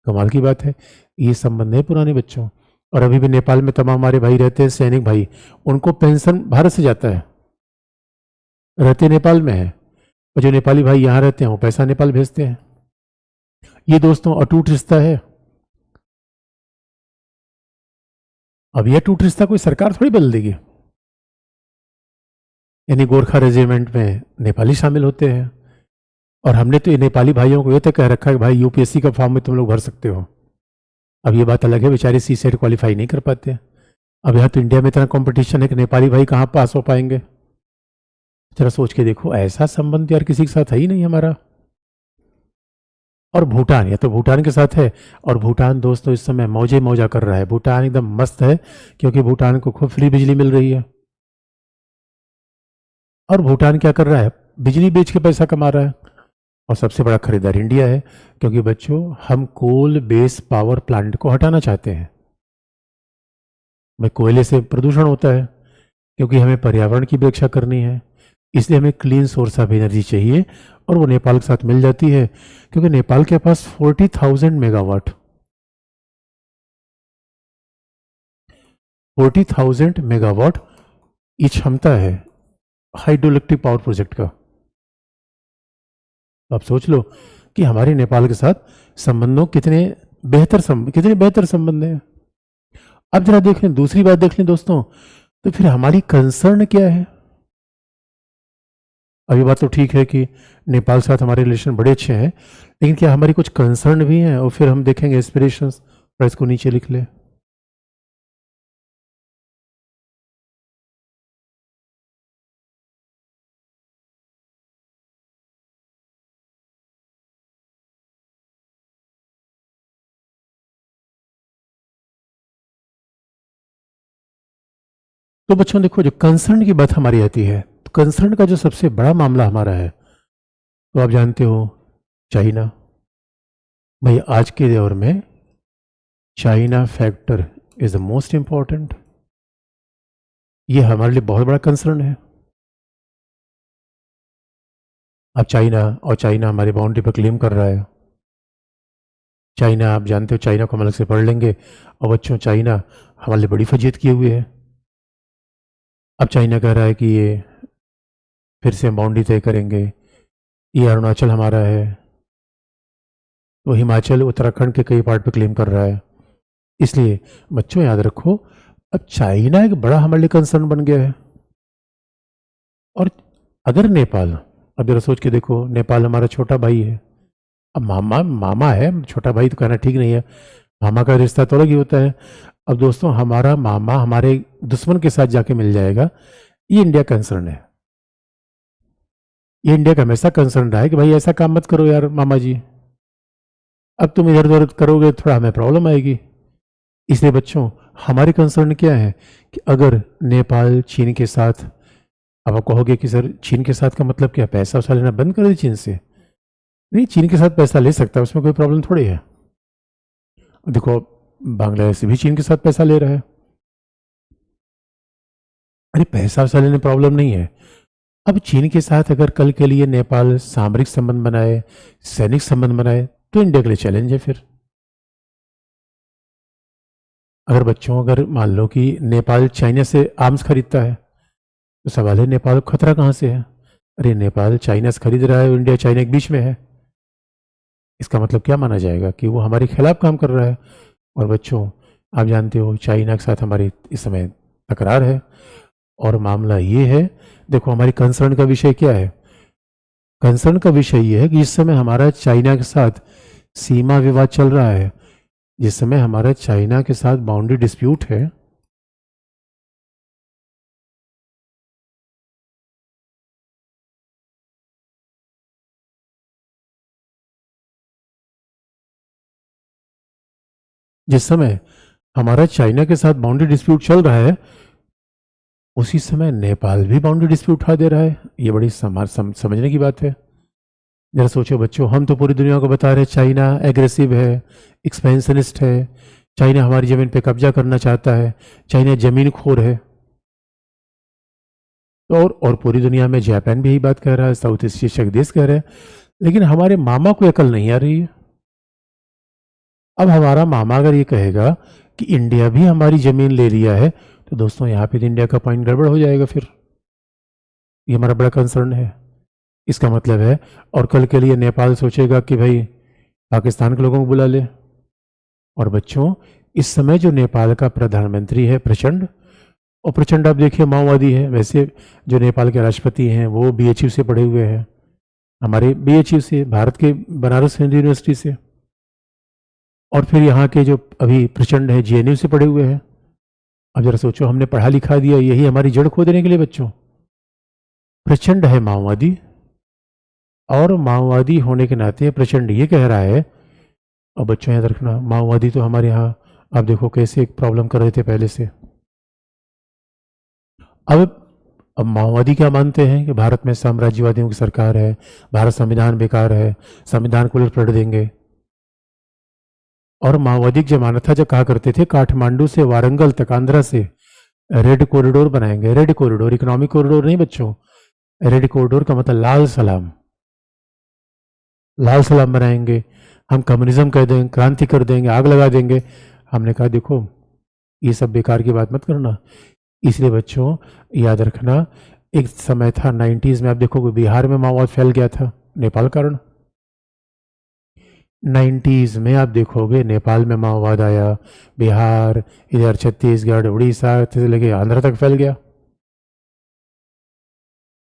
कमाल की बात है। ये संबंध है पुराने बच्चों। और अभी भी नेपाल में तमाम हमारे भाई रहते हैं, सैनिक भाई, उनको पेंशन भारत से जाता है, रहते नेपाल में है, और जो नेपाली भाई यहाँ रहते हैं वो पैसा नेपाल भेजते हैं। ये दोस्तों अटूट रिश्ता है। अब यह अटूट रिश्ता कोई सरकार थोड़ी बदल देगी। यानी गोरखा रेजिमेंट में नेपाली शामिल होते हैं, और हमने तो ये नेपाली भाइयों को ये तक कह रखा है कि भाई यूपीएससी का फॉर्म में तुम लोग भर सकते हो। अब ये बात अलग है, बेचारे सी सेट क्वालिफाई नहीं कर पाते, अब यहाँ तो इंडिया में इतना कंपटीशन है कि नेपाली भाई कहाँ पास हो पाएंगे। जरा सोच के देखो, ऐसा संबंध यार किसी के साथ है ही नहीं हमारा। और भूटान, या तो भूटान के साथ है, और भूटान दोस्तों इस समय मौजे मौजा कर रहा है। भूटान एकदम मस्त है क्योंकि भूटान को खूब फ्री बिजली मिल रही है। और भूटान क्या कर रहा है, बिजली बेच के पैसा कमा रहा है। और सबसे बड़ा खरीदार इंडिया है, क्योंकि बच्चों हम कोल बेस पावर प्लांट को हटाना चाहते हैं। भाई कोयले से प्रदूषण होता है, क्योंकि हमें पर्यावरण की भी रक्षा करनी है, इसलिए हमें क्लीन सोर्स ऑफ एनर्जी चाहिए। और वो नेपाल के साथ मिल जाती है, क्योंकि नेपाल के पास 40,000 मेगावाट 40,000 मेगावाट की क्षमता है हाइड्रो इलेक्ट्रिक पावर प्रोजेक्ट का। आप सोच लो कि हमारे नेपाल के साथ संबंधों कितने बेहतर संबंध हैं। अब जरा देख लें, दूसरी बात देख लें दोस्तों, तो फिर हमारी कंसर्न क्या है। अभी बात तो ठीक है कि नेपाल के साथ हमारे रिलेशन बड़े अच्छे हैं, लेकिन क्या हमारी कुछ कंसर्न भी हैं। और फिर हम देखेंगे एस्पिरेशंस, और इसको नीचे लिख ले। तो बच्चों देखो, जो कंसर्न की बात हमारी आती है, तो कंसर्न का जो सबसे बड़ा मामला हमारा है, तो आप जानते हो, चाइना। भाई आज के दौर में China factor is the most important. ये हमारे लिए बहुत बड़ा कंसर्न है। अब चाइना हमारी बाउंड्री पर क्लेम कर रहा है। चाइना, आप जानते हो, चाइना को हम अलग से पढ़ लेंगे। और बच्चों, चाइना हमारे लिए बड़ी फजीयत किए हुए है। अब चाइना कह रहा है कि ये फिर से हम बाउंड्री तय करेंगे, ये अरुणाचल हमारा है। तो हिमाचल उत्तराखंड के कई पार्ट पे क्लेम कर रहा है। इसलिए बच्चों याद रखो, अब चाइना एक बड़ा हमारे लिए कंसर्न बन गया है। और अगर नेपाल, अब जरा सोच के देखो, नेपाल हमारा छोटा भाई है। अब मामा है, छोटा भाई तो कहना ठीक नहीं है, मामा का रिश्ता तो अलग ही होता है। अब दोस्तों, हमारा मामा हमारे दुश्मन के साथ जाके मिल जाएगा, ये इंडिया कंसर्न है। ये इंडिया का हमेशा कंसर्न रहा है कि भाई ऐसा काम मत करो यार मामा जी, अब तुम इधर उधर करोगे थोड़ा हमें प्रॉब्लम आएगी। इसलिए बच्चों, हमारी कंसर्न क्या है कि अगर नेपाल चीन के साथ, अब आप कहोगे कि सर चीन के साथ का मतलब क्या, पैसा वैसा लेना बंद कर दे चीन से। नहीं, चीन के साथ पैसा ले सकता है, उसमें कोई प्रॉब्लम थोड़ी है। देखो, बांग्लादेश भी चीन के साथ पैसा ले रहा है। अरे पैसा वैसा लेने प्रॉब्लम नहीं है। अब चीन के साथ अगर कल के लिए नेपाल सामरिक संबंध बनाए, सैनिक संबंध बनाए, तो इंडिया के लिए चैलेंज है। फिर अगर बच्चों, अगर मान लो कि नेपाल चाइना से आर्म्स खरीदता है, तो सवाल है नेपाल को खतरा कहाँ से है। अरे नेपाल चाइना से खरीद रहा है, इंडिया चाइना के बीच में है, इसका मतलब क्या माना जाएगा कि वो हमारे खिलाफ काम कर रहा है। और बच्चों, आप जानते हो, चाइना के साथ हमारी इस समय तकरार है। और मामला ये है, देखो हमारी कंसर्न का विषय क्या है। कंसर्न का विषय ये है कि इस समय हमारा चाइना के साथ सीमा विवाद चल रहा है। जिस समय हमारा चाइना के साथ बाउंड्री डिस्प्यूट है, जिस समय हमारा चाइना के साथ बाउंड्री डिस्प्यूट चल रहा है, उसी समय नेपाल भी बाउंड्री डिस्प्यूट उठा दे रहा है। ये बड़ी समझने की बात है। जरा सोचो बच्चों, हम तो पूरी दुनिया को बता रहे हैं चाइना एग्रेसिव है, एक्सपेंशनिस्ट है, चाइना हमारी ज़मीन पे कब्जा करना चाहता है, चाइना ज़मीन खोर है। और पूरी दुनिया में जापान भी यही बात कह रहा है, साउथ ईस्ट एशिया के देश कह रहे हैं। लेकिन हमारे मामा को अकल नहीं आ रही है। अब हमारा मामा अगर ये कहेगा कि इंडिया भी हमारी ज़मीन ले लिया है, तो दोस्तों यहाँ पे तो इंडिया का पॉइंट गड़बड़ हो जाएगा। फिर ये हमारा बड़ा कंसर्न है। इसका मतलब है, और कल के लिए नेपाल सोचेगा कि भाई पाकिस्तान के लोगों को बुला ले। और बच्चों, इस समय जो नेपाल का प्रधानमंत्री है प्रचंड, और प्रचंड आप देखिए माओवादी है। वैसे जो नेपाल के राष्ट्रपति हैं वो बीएचयू से पढ़े हुए हैं, हमारे बीएचयू से, भारत के बनारस हिंदू यूनिवर्सिटी से। और फिर यहाँ के जो अभी प्रचंड है जेएनयू से पढ़े हुए हैं। अब जरा सोचो, हमने पढ़ा लिखा दिया, यही हमारी जड़ खो देने के लिए बच्चों। प्रचंड है माओवादी, और माओवादी होने के नाते प्रचंड ये कह रहा है, और बच्चों याद रखना, माओवादी तो हमारे यहाँ आप देखो कैसे एक प्रॉब्लम कर रहे थे पहले से। अब माओवादी क्या मानते हैं कि भारत में साम्राज्यवादियों की सरकार है, भारत संविधान बेकार है, संविधान को उलट पलट देंगे। और माओवादी जमाना था जब कहा करते थे काठमांडू से वारंगल तक, आंध्रा से रेड कॉरिडोर बनाएंगे। रेड कॉरिडोर, इकोनॉमिक कॉरिडोर नहीं बच्चों, रेड कॉरिडोर का मतलब लाल सलाम, लाल सलाम बनाएंगे, हम कम्युनिज्म कर देंगे, क्रांति कर देंगे, आग लगा देंगे। हमने कहा देखो ये सब बेकार की बात मत करना। इसलिए बच्चों याद रखना, एक समय था 90s में, आप देखोगे बिहार में माओवाद फैल गया था, नेपाल कारण। 90s में आप देखोगे नेपाल में माओवाद आया, बिहार, इधर छत्तीसगढ़, उड़ीसा से लेके आंध्र तक फैल गया।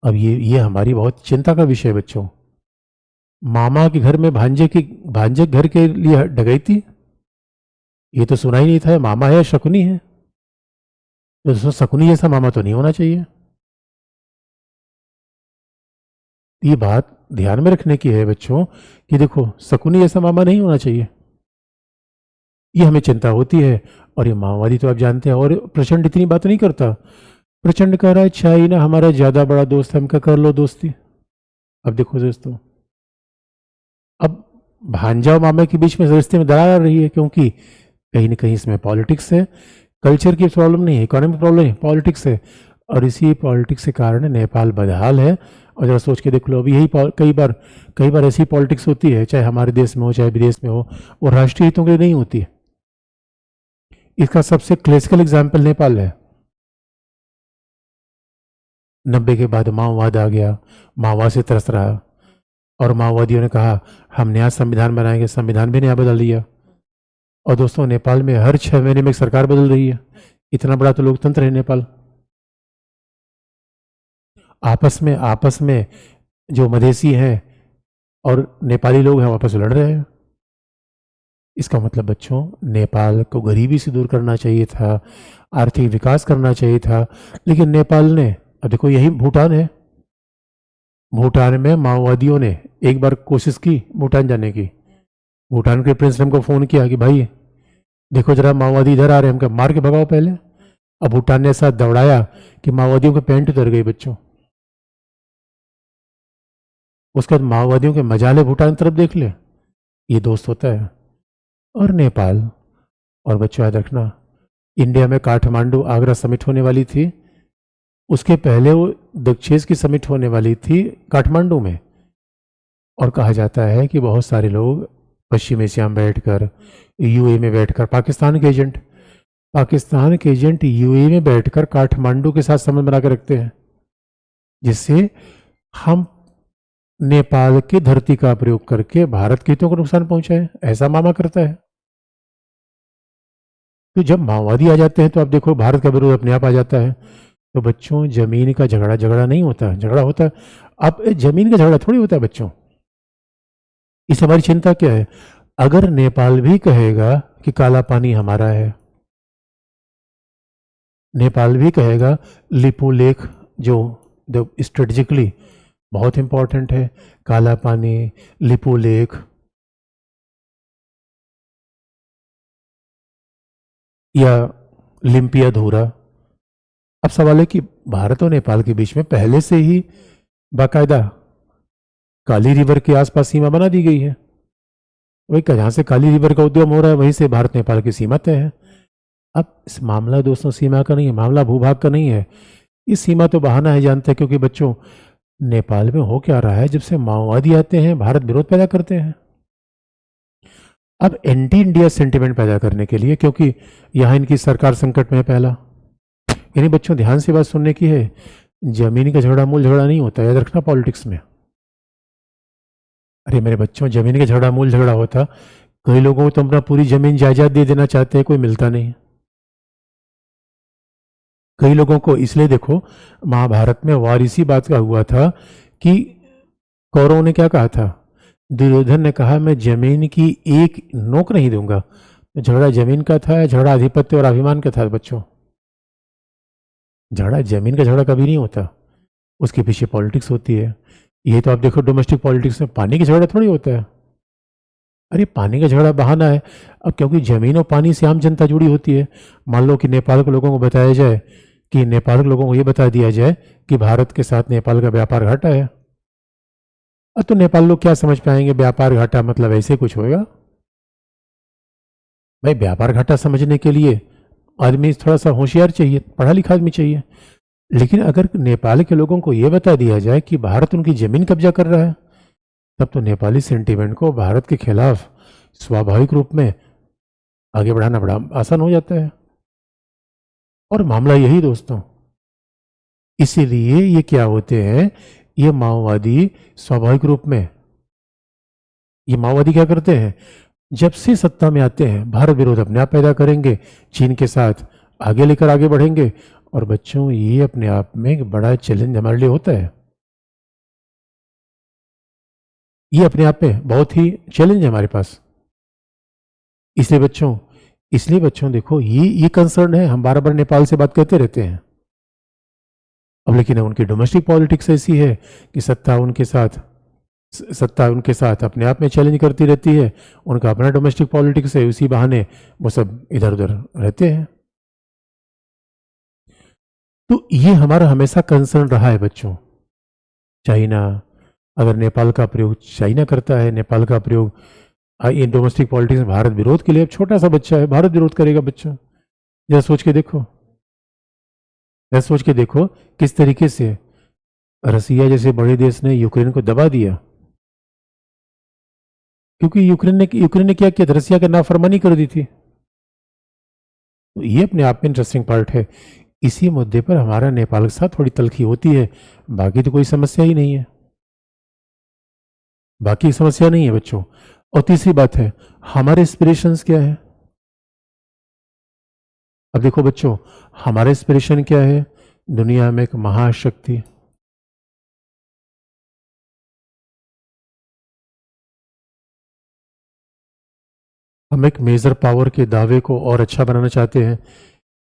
अब ये हमारी बहुत चिंता का विषय है बच्चों। मामा के घर में भांजे के घर के लिए डकैती, ये तो सुना ही नहीं था। मामा है शकुनी है, तो दोस्तों शकुनी जैसा मामा तो नहीं होना चाहिए। ये बात ध्यान में रखने की है बच्चों कि देखो शकुनी जैसा मामा नहीं होना चाहिए, ये हमें चिंता होती है। और ये माओवादी तो आप जानते हैं, और प्रचंड इतनी बात नहीं करता। प्रचंड कह रहा है चाइना हमारा ज्यादा बड़ा दोस्त है, हम क्या कर लो दोस्ती। अब देखो दोस्तों, अब भांजा और मामा के बीच में रिश्ते में दरार आ रही है, क्योंकि कहीं ना कहीं इसमें पॉलिटिक्स है, कल्चर की प्रॉब्लम नहीं है, इकोनॉमिक प्रॉब्लम है, पॉलिटिक्स है। और इसी पॉलिटिक्स के कारण नेपाल बदहाल है। और जरा सोच के देख लो, अभी यही कई बार ऐसी पॉलिटिक्स होती है, चाहे हमारे देश में हो चाहे विदेश में हो, वो राष्ट्रीय हितों के लिए नहीं होती है। इसका सबसे क्लासिकल एग्जाम्पल नेपाल है। 90 के बाद माओवाद आ गया, माओवाद से त्रस्त रहा, और माओवादियों ने कहा हम नया संविधान बनाएंगे, संविधान भी नया बदल दिया। और दोस्तों नेपाल में हर 6 महीने में एक सरकार बदल रही है, इतना बड़ा तो लोकतंत्र है नेपाल। आपस में जो मधेसी हैं और नेपाली लोग हैं आपस में लड़ रहे हैं। इसका मतलब बच्चों नेपाल को गरीबी से दूर करना चाहिए था, आर्थिक विकास करना चाहिए था, लेकिन नेपाल ने, अब देखो यही भूटान है, भूटान में माओवादियों ने एक बार कोशिश की भूटान जाने की। भूटान के प्रिंस ने हमको फ़ोन किया कि भाई देखो जरा माओवादी इधर आ रहे हैं, हमको मार के भगाओ पहले। अब भूटान ने ऐसा दौड़ाया कि माओवादियों के पैंट उतर गई बच्चों। उसके बाद माओवादियों के मजाले भूटान तरफ देख ले, ये दोस्त होता है। और नेपाल, और बच्चों याद रखना, इंडिया में काठमांडू आगरा समिट होने वाली थी, उसके पहले वो दक्षेस की समिट होने वाली थी काठमांडू में। और कहा जाता है कि बहुत सारे लोग पश्चिम एशिया में बैठकर, यूएई में बैठकर, पाकिस्तान के एजेंट यूएई में बैठकर काठमांडू के साथ संबंध बना कर रखते हैं, जिससे हम नेपाल की धरती का प्रयोग करके भारत के हितों को नुकसान पहुंचाए, ऐसा मामा करता है। तो जब माओवादी आ जाते हैं तो आप देखो भारत का विरोध अपने आप आ जाता है। तो बच्चों जमीन का झगड़ा नहीं होता, झगड़ा होता है, अब जमीन का झगड़ा थोड़ी होता है बच्चों। इस हमारी चिंता क्या है, अगर नेपाल भी कहेगा कि काला पानी हमारा है, नेपाल भी कहेगा लिपू लेक जो स्ट्रेटेजिकली बहुत इंपॉर्टेंट है, काला पानी, लिपू लेक, या लिम्पिया धूरा। अब सवाल है कि भारत और नेपाल के बीच में पहले से ही बाकायदा काली रिवर के आसपास सीमा बना दी गई है। वही जहाँ से काली रिवर का उद्यम हो रहा है वहीं से भारत नेपाल की सीमा तय है। अब इस मामला दोस्तों सीमा का नहीं है, मामला भूभाग का नहीं है। ये सीमा तो बहाना है, जानते हैं, क्योंकि बच्चों नेपाल में हो क्या रहा है, जब से माओवादी आते हैं भारत विरोध पैदा करते हैं। अब एंटी इंडिया सेंटिमेंट पैदा करने के लिए, क्योंकि यहाँ इनकी सरकार संकट में है पहला। यानी बच्चों ध्यान से बात सुनने की है, जमीन का झगड़ा मूल झगड़ा नहीं होता, याद रखना पॉलिटिक्स में। अरे मेरे बच्चों, जमीन का झगड़ा मूल झगड़ा होता, कई लोगों को तो अपना पूरी जमीन जायदाद दे देना चाहते हैं, कोई मिलता नहीं। कई लोगों को इसलिए देखो महाभारत में वार इसी बात का हुआ था कि कौरवों ने क्या कहा था, दुर्योधन ने कहा मैं जमीन की एक नोक नहीं दूंगा। झगड़ा जमीन का था, झगड़ा आधिपत्य और अभिमान का था बच्चों। झगड़ा, जमीन का झगड़ा कभी नहीं होता, उसके पीछे पॉलिटिक्स होती है। ये तो आप देखो डोमेस्टिक पॉलिटिक्स में पानी का झगड़ा थोड़ी होता है। अरे पानी का झगड़ा बहाना है। अब क्योंकि जमीन और पानी से आम जनता जुड़ी होती है। मान लो कि नेपाल के लोगों को बताया जाए, कि नेपाल के लोगों को ये बता दिया जाए कि भारत के साथ नेपाल का व्यापार घाटा है, अब तो नेपाल लोग क्या समझ पाएंगे व्यापार घाटा मतलब ऐसे कुछ होगा? भाई व्यापार घाटा समझने के लिए आदमी थोड़ा सा होशियार चाहिए, पढ़ा लिखा आदमी चाहिए। लेकिन अगर नेपाल के लोगों को यह बता दिया जाए कि भारत उनकी जमीन कब्जा कर रहा है, तब तो नेपाली सेंटीमेंट को भारत के खिलाफ स्वाभाविक रूप में आगे बढ़ाना बड़ा आसान हो जाता है। और मामला यही दोस्तों, इसीलिए ये क्या होते हैं, ये माओवादी स्वाभाविक रूप में, ये माओवादी क्या करते हैं, जब से सत्ता में आते हैं भारत विरोध अपने आप पैदा करेंगे, चीन के साथ आगे लेकर आगे बढ़ेंगे। और बच्चों ये अपने आप में एक बड़ा चैलेंज हमारे लिए होता है, ये अपने आप में बहुत ही चैलेंज है हमारे पास। इसलिए बच्चों देखो ये कंसर्न है, हम बार बार नेपाल से बात करते रहते हैं। अब लेकिन उनकी डोमेस्टिक पॉलिटिक्स ऐसी है कि सत्ता उनके साथ अपने आप में चैलेंज करती रहती है। उनका अपना डोमेस्टिक पॉलिटिक्स है, उसी बहाने वो सब इधर उधर रहते हैं। तो ये हमारा हमेशा कंसर्न रहा है बच्चों। चाइना, अगर नेपाल का प्रयोग चाइना करता है, नेपाल का प्रयोग इन डोमेस्टिक पॉलिटिक्स में भारत विरोध के लिए, अब छोटा सा बच्चा है भारत विरोध करेगा बच्चा, जरा सोच के देखो किस तरीके से रसिया जैसे बड़े देश ने यूक्रेन को दबा दिया। क्योंकि यूक्रेन ने क्या किया था, रसिया का नाफरमानी कर दी थी। तो ये अपने आप में इंटरेस्टिंग पार्ट है। इसी मुद्दे पर हमारा नेपाल के साथ थोड़ी तलखी होती है, बाकी तो कोई समस्या ही नहीं है, बाकी समस्या नहीं है बच्चों। और तीसरी बात है, हमारे एस्पिरेशंस क्या है। अब देखो बच्चों, हमारा एस्पिरेशन क्या है, दुनिया में एक महाशक्ति, हम एक मेजर पावर के दावे को और अच्छा बनाना चाहते हैं।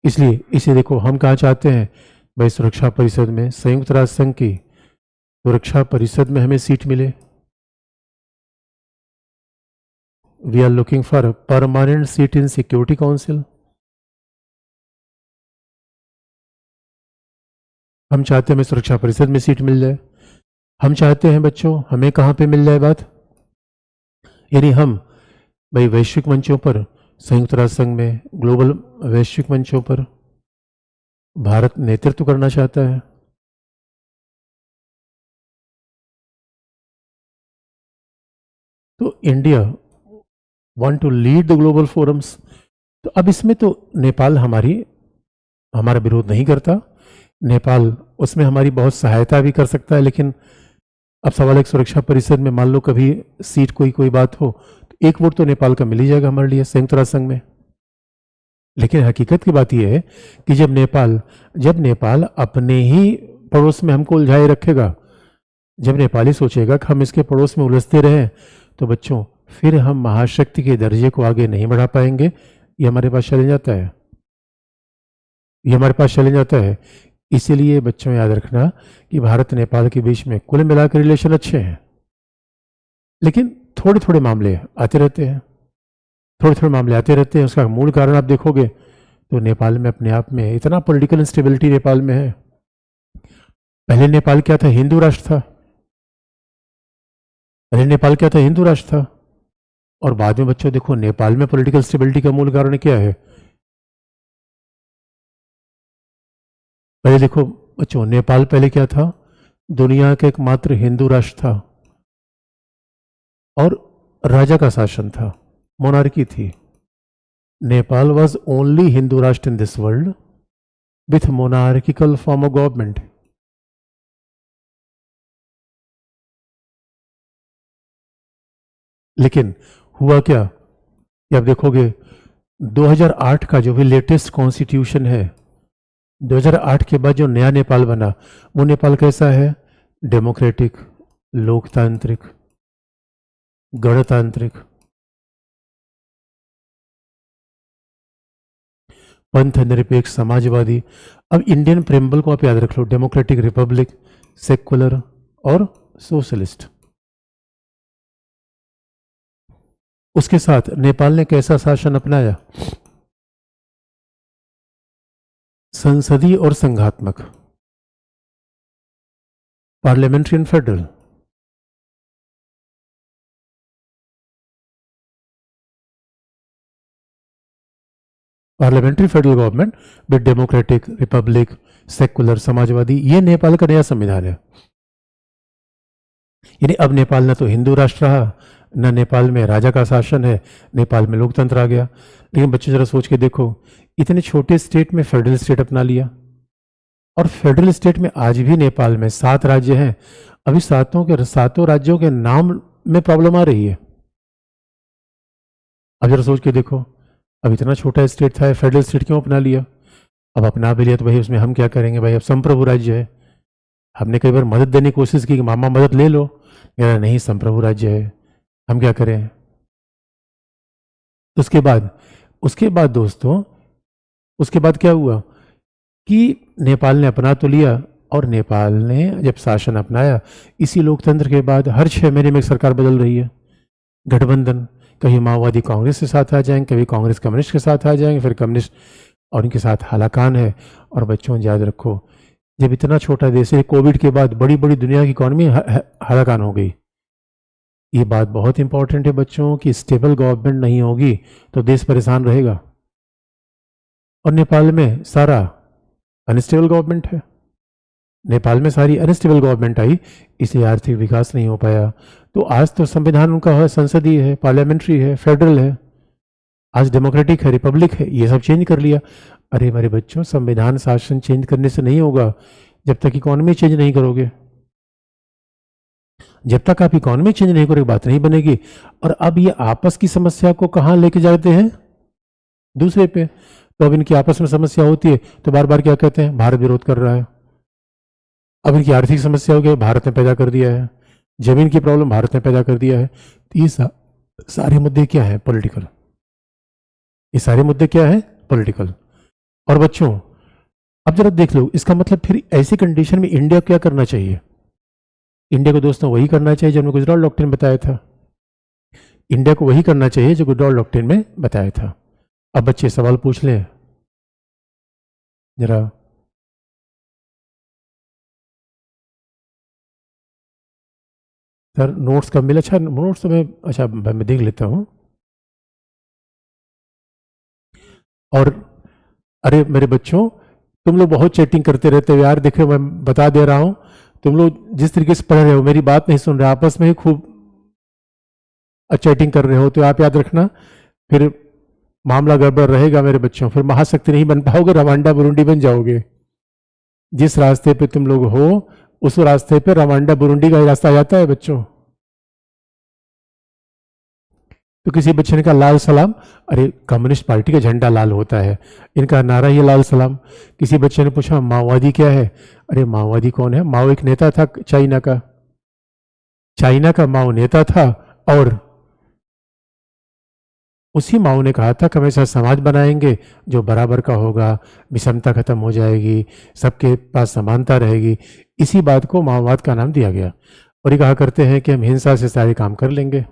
इसलिए इसे देखो, हम कहाँ चाहते हैं भाई, सुरक्षा परिषद में, संयुक्त राष्ट्र संघ की सुरक्षा परिषद में हमें सीट मिले। We are looking for permanent seat in security council. हम चाहते हैं हमें सुरक्षा परिषद में सीट मिल जाए। हम चाहते हैं बच्चों हमें कहाँ पे मिल जाए बात, यानी हम भाई वैश्विक मंचों पर, संयुक्त राष्ट्र संघ में, ग्लोबल वैश्विक मंचों पर भारत नेतृत्व करना चाहता है। तो India want to lead the global forums. तो अब इसमें तो नेपाल हमारा विरोध नहीं करता, नेपाल उसमें हमारी बहुत सहायता भी कर सकता है। लेकिन अब सवाल एक, सुरक्षा परिषद में मान लो कभी सीट कोई बात हो, तो एक वोट तो नेपाल का मिल ही जाएगा हमारे लिए संयुक्त राष्ट्र संघ में। लेकिन हकीकत की बात यह है कि जब नेपाल अपने ही पड़ोस में हमको उलझाए रखेगा, जब नेपाली सोचेगा कि हम इसके पड़ोस में उलझते रहें, तो बच्चों फिर हम महाशक्ति के दर्जे को आगे नहीं बढ़ा पाएंगे। ये हमारे पास चैलेंज आता है। इसीलिए बच्चों याद रखना कि भारत नेपाल के बीच में कुल मिलाकर रिलेशन अच्छे हैं, लेकिन थोड़े थोड़े मामले आते रहते हैं। उसका मूल कारण आप देखोगे तो नेपाल में अपने आप में इतना पॉलिटिकल इंस्टेबिलिटी नेपाल में है। पहले नेपाल क्या था, हिंदू राष्ट्र था। और बाद में बच्चों देखो नेपाल में पॉलिटिकल स्टेबिलिटी का मूल कारण क्या है। पहले देखो बच्चों, नेपाल पहले क्या था, दुनिया का एकमात्र हिंदू राष्ट्र था और राजा का शासन था, मोनार्की थी। नेपाल वॉज ओनली हिंदू राष्ट्र in this world with monarchical form of government. लेकिन हुआ क्या कि आप देखोगे 2008 का जो भी लेटेस्ट कॉन्स्टिट्यूशन है, 2008 के बाद जो नया नेपाल बना, वो नेपाल कैसा है, डेमोक्रेटिक, लोकतांत्रिक, गणतांत्रिक। पंथ निरपेक्ष समाजवादी। अब इंडियन प्रेम्बल को आप याद रख लो, डेमोक्रेटिक रिपब्लिक, सेक्युलर और सोशलिस्ट। उसके साथ नेपाल ने कैसा शासन अपनाया? संसदीय और संघात्मक, parliamentary and federal. Parliamentary federal government with democratic republic secular समाजवादी, ये नेपाल का नया संविधान है। यानी अब नेपाल न तो हिंदू राष्ट्र रहा, न नेपाल में राजा का शासन है, नेपाल में लोकतंत्र आ गया। लेकिन बच्चों जरा सोच के देखो, इतने छोटे स्टेट में फेडरल स्टेट अपना लिया, और फेडरल स्टेट में आज भी नेपाल में 7 राज्य हैं। अभी सातों राज्यों के नाम में प्रॉब्लम आ रही है। अब जरा सोच के देखो, अब इतना छोटा स्टेट था, फेडरल स्टेट क्यों अपना लिया? अब अपना भी लिया तो भाई उसमें हम क्या करेंगे भाई, अब संप्रभु राज्य है। हमने कई बार मदद देने की कोशिश की कि मामा मदद ले लो, यार नहीं संप्रभु राज्य है, हम क्या करें। उसके बाद दोस्तों, उसके बाद क्या हुआ कि नेपाल ने अपना तो लिया, और नेपाल ने जब शासन अपनाया, इसी लोकतंत्र के बाद हर 6 महीने में एक सरकार बदल रही है, गठबंधन। कभी माओवादी कांग्रेस के साथ आ जाएंगे, कभी कांग्रेस कम्युनिस्ट के साथ आ जाएंगे, फिर कम्युनिस्ट और उनके साथ हालाकान है। और बच्चों याद रखो, जब इतना छोटा देश है, कोविड के बाद बड़ी बड़ी दुनिया की इकॉनमी हालाकान हो गई। ये बात बहुत इंपॉर्टेंट है बच्चों कि स्टेबल गवर्नमेंट नहीं होगी तो देश परेशान रहेगा। और नेपाल में सारा अनस्टेबल गवर्नमेंट है, नेपाल में सारी अनस्टेबल गवर्नमेंट आई, इसलिए आर्थिक विकास नहीं हो पाया। तो आज तो संविधान उनका है, संसदीय है, पार्लियामेंट्री है, फेडरल है, आज डेमोक्रेटिक है, रिपब्लिक है, ये सब चेंज कर लिया। अरे मेरे बच्चों, संविधान शासन चेंज करने से नहीं होगा जब तक इकोनॉमी चेंज नहीं करोगे। जब तक आप इकोनॉमी चेंज नहीं करोगे बात नहीं बनेगी। और अब ये आपस की समस्या को कहाँ लेके जाते हैं? दूसरे पे। तो अब इनकी आपस में समस्या होती है तो बार बार क्या कहते हैं, भारत विरोध कर रहा है। अब इनकी आर्थिक समस्या हो गई, भारत ने पैदा कर दिया है। जमीन की प्रॉब्लम भारत ने पैदा कर दिया है। तो ये सारे मुद्दे क्या है? पॉलिटिकल। ये सारे मुद्दे क्या है? पॉलिटिकल। और बच्चों अब जरा देख लो, इसका मतलब फिर ऐसी कंडीशन में इंडिया क्या करना चाहिए? इंडिया को दोस्तों वही करना चाहिए जो हमने गुजराल डॉक्ट्रिन बताया था। इंडिया को वही करना चाहिए जो गुजराल डॉक्ट्रिन में बताया था। अब बच्चे सवाल पूछ लें जरा। सर नोट्स कब मिले? अच्छा नोट्स तो मैं देख लेता हूँ। और अरे मेरे बच्चों, तुम लोग बहुत चैटिंग करते रहते हो यार, देखो मैं बता दे रहा हूँ, तुम लोग जिस तरीके से पढ़ रहे हो मेरी बात नहीं सुन रहे, आपस में ही खूब चैटिंग कर रहे हो, तो आप याद रखना फिर मामला गड़बड़ रहेगा मेरे बच्चों, फिर महाशक्ति नहीं बन पाओगे, रवांडा बुरुंडी बन जाओगे। जिस रास्ते पे तुम लोग हो उस रास्ते पे रवांडा बुरुंडी का ही रास्ता आ जाता है बच्चों। तो किसी बच्चे ने कहा लाल सलाम, अरे कम्युनिस्ट पार्टी का झंडा लाल होता है, इनका नारा ही लाल सलाम। किसी बच्चे ने पूछा माओवादी क्या है? अरे माओवादी कौन है? माओ एक नेता था चाइना का माओ नेता था, और उसी माओ ने कहा था कि हम ऐसा समाज बनाएंगे जो बराबर का होगा, विषमता खत्म हो जाएगी, सबके पास समानता रहेगी। इसी बात को माओवाद का नाम दिया गया। और ये कहा करते हैं कि हम हिंसा से सारे काम कर लेंगे।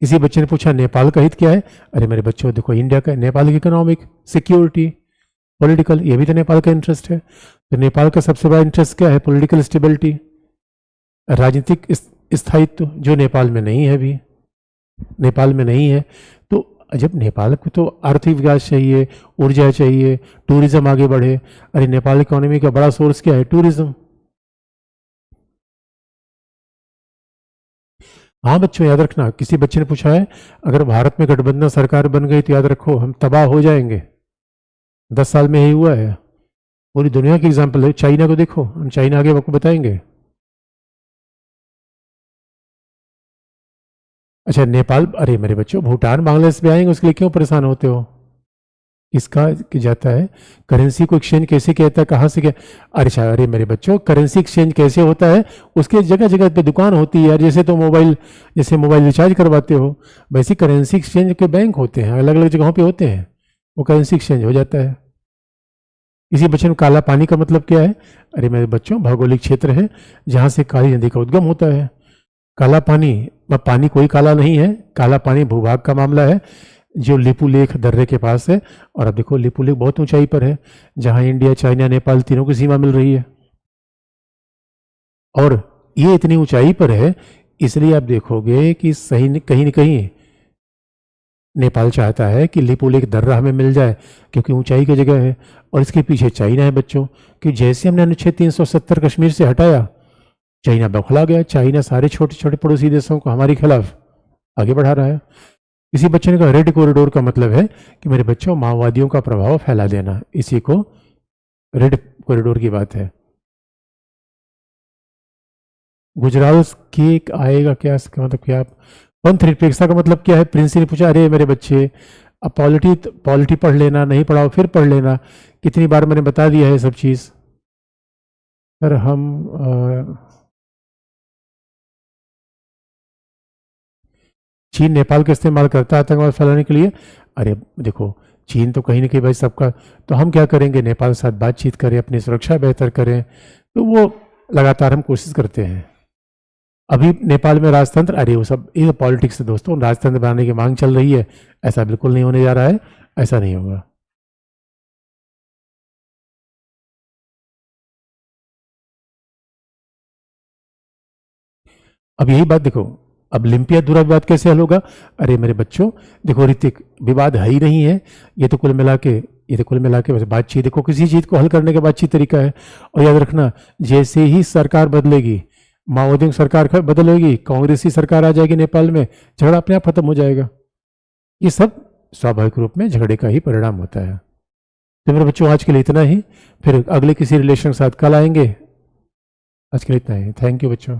किसी बच्चे ने पूछा नेपाल का हित क्या है? अरे मेरे बच्चों देखो, इंडिया का, नेपाल की इकोनॉमिक सिक्योरिटी, पॉलिटिकल, ये भी तो नेपाल का इंटरेस्ट है। तो नेपाल का सबसे बड़ा इंटरेस्ट क्या है? पॉलिटिकल स्टेबिलिटी, राजनीतिक स्थायित्व, जो नेपाल में नहीं है अभी, नेपाल में नहीं है। तो जब नेपाल को तो आर्थिक विकास चाहिए, ऊर्जा चाहिए, टूरिज्म आगे बढ़े। अरे नेपाल इकोनॉमी का बड़ा सोर्स क्या है? टूरिज्म। हाँ बच्चों याद रखना, किसी बच्चे ने पूछा है अगर भारत में गठबंधन सरकार बन गई तो याद रखो हम तबाह हो जाएंगे। 10 साल में यही हुआ है। पूरी दुनिया की एग्जाम्पल है, चाइना को देखो, हम चाइना आगे आपको बताएंगे। अच्छा नेपाल, अरे मेरे बच्चों भूटान बांग्लादेश भी आएंगे, उसके लिए क्यों परेशान होते हो? किसका कि जाता है, करेंसी को एक्सचेंज कैसे कहता है, कहाँ से क्या, अरे मेरे बच्चों, करेंसी एक्सचेंज कैसे होता है, उसके जगह जगह पे दुकान होती है यार। जैसे मोबाइल रिचार्ज करवाते हो, वैसे करेंसी एक्सचेंज के बैंक होते हैं, अलग अलग जगहों पे होते हैं, वो करेंसी एक्सचेंज हो जाता है। इसी बच्चों में काला पानी का मतलब क्या है, अरे मेरे बच्चों, भौगोलिक क्षेत्र है जहाँ से काली नदी का उद्गम होता है। काला पानी, पानी कोई काला नहीं है, काला पानी भूभाग का मामला है जो लिपुलेख दर्रे के पास है। और अब देखो लिपुलेख बहुत ऊंचाई पर है, जहां इंडिया, चाइना, नेपाल तीनों की सीमा मिल रही है। और ये इतनी ऊंचाई पर है, इसलिए आप देखोगे कि सही कहीं न कहीं नेपाल चाहता है कि लिपुलेख दर्रा हमें मिल जाए, क्योंकि ऊंचाई की जगह है। और इसके पीछे चाइना है बच्चों, कि जैसे हमने अनुच्छेद 370 कश्मीर से हटाया, चाइना बौखला गया। चाइना सारे छोटे छोटे पड़ोसी देशों को हमारे खिलाफ आगे बढ़ा रहा है। इसी बच्चे ने कहा रेड कॉरिडोर का मतलब है कि मेरे बच्चों, माओवादियों का प्रभाव फैला देना, इसी को रेड कॉरिडोर की बात है। गुजरात की आएगा क्या, इसका मतलब क्या, पंथ निरपेक्षता का मतलब क्या है, प्रिंस ने पूछा। अरे मेरे बच्चे, अब पॉलिटी पढ़ लेना, नहीं पढ़ाओ फिर पढ़ लेना, कितनी बार मैंने बता दिया है सब चीज़। सर हम चीन नेपाल का इस्तेमाल करता है आतंकवाद फैलाने के लिए। अरे देखो, चीन तो कहीं ना कहीं भाई सबका, तो हम क्या करेंगे, नेपाल के साथ बातचीत करें, अपनी सुरक्षा बेहतर करें, तो वो लगातार हम कोशिश करते हैं। अभी नेपाल में राजतंत्र, अरे वो सब ये पॉलिटिक्स है दोस्तों, राजतंत्र बनाने की मांग चल रही है, ऐसा बिल्कुल नहीं होने जा रहा है, ऐसा नहीं होगा। अब यही बात देखो, अब लिम्पिया दूरा विवाद कैसे हल होगा। अरे मेरे बच्चों, देखो ऋतिक, विवाद है ही नहीं है, ये तो कुल मिला के बस बातचीत, देखो किसी चीज़ को हल करने का बातचीत तरीका है। और याद रखना, जैसे ही सरकार बदलेगी, माओवादियों की सरकार बदलेगी, कांग्रेस की सरकार आ जाएगी नेपाल में, झगड़ा अपने आप खत्म हो जाएगा। ये सब स्वाभाविक रूप में झगड़े का ही परिणाम होता है। तो मेरे बच्चों, आज के लिए इतना ही, फिर अगले किसी रिलेशन के साथ कल आएंगे। आज के लिए इतना ही, थैंक यू बच्चों।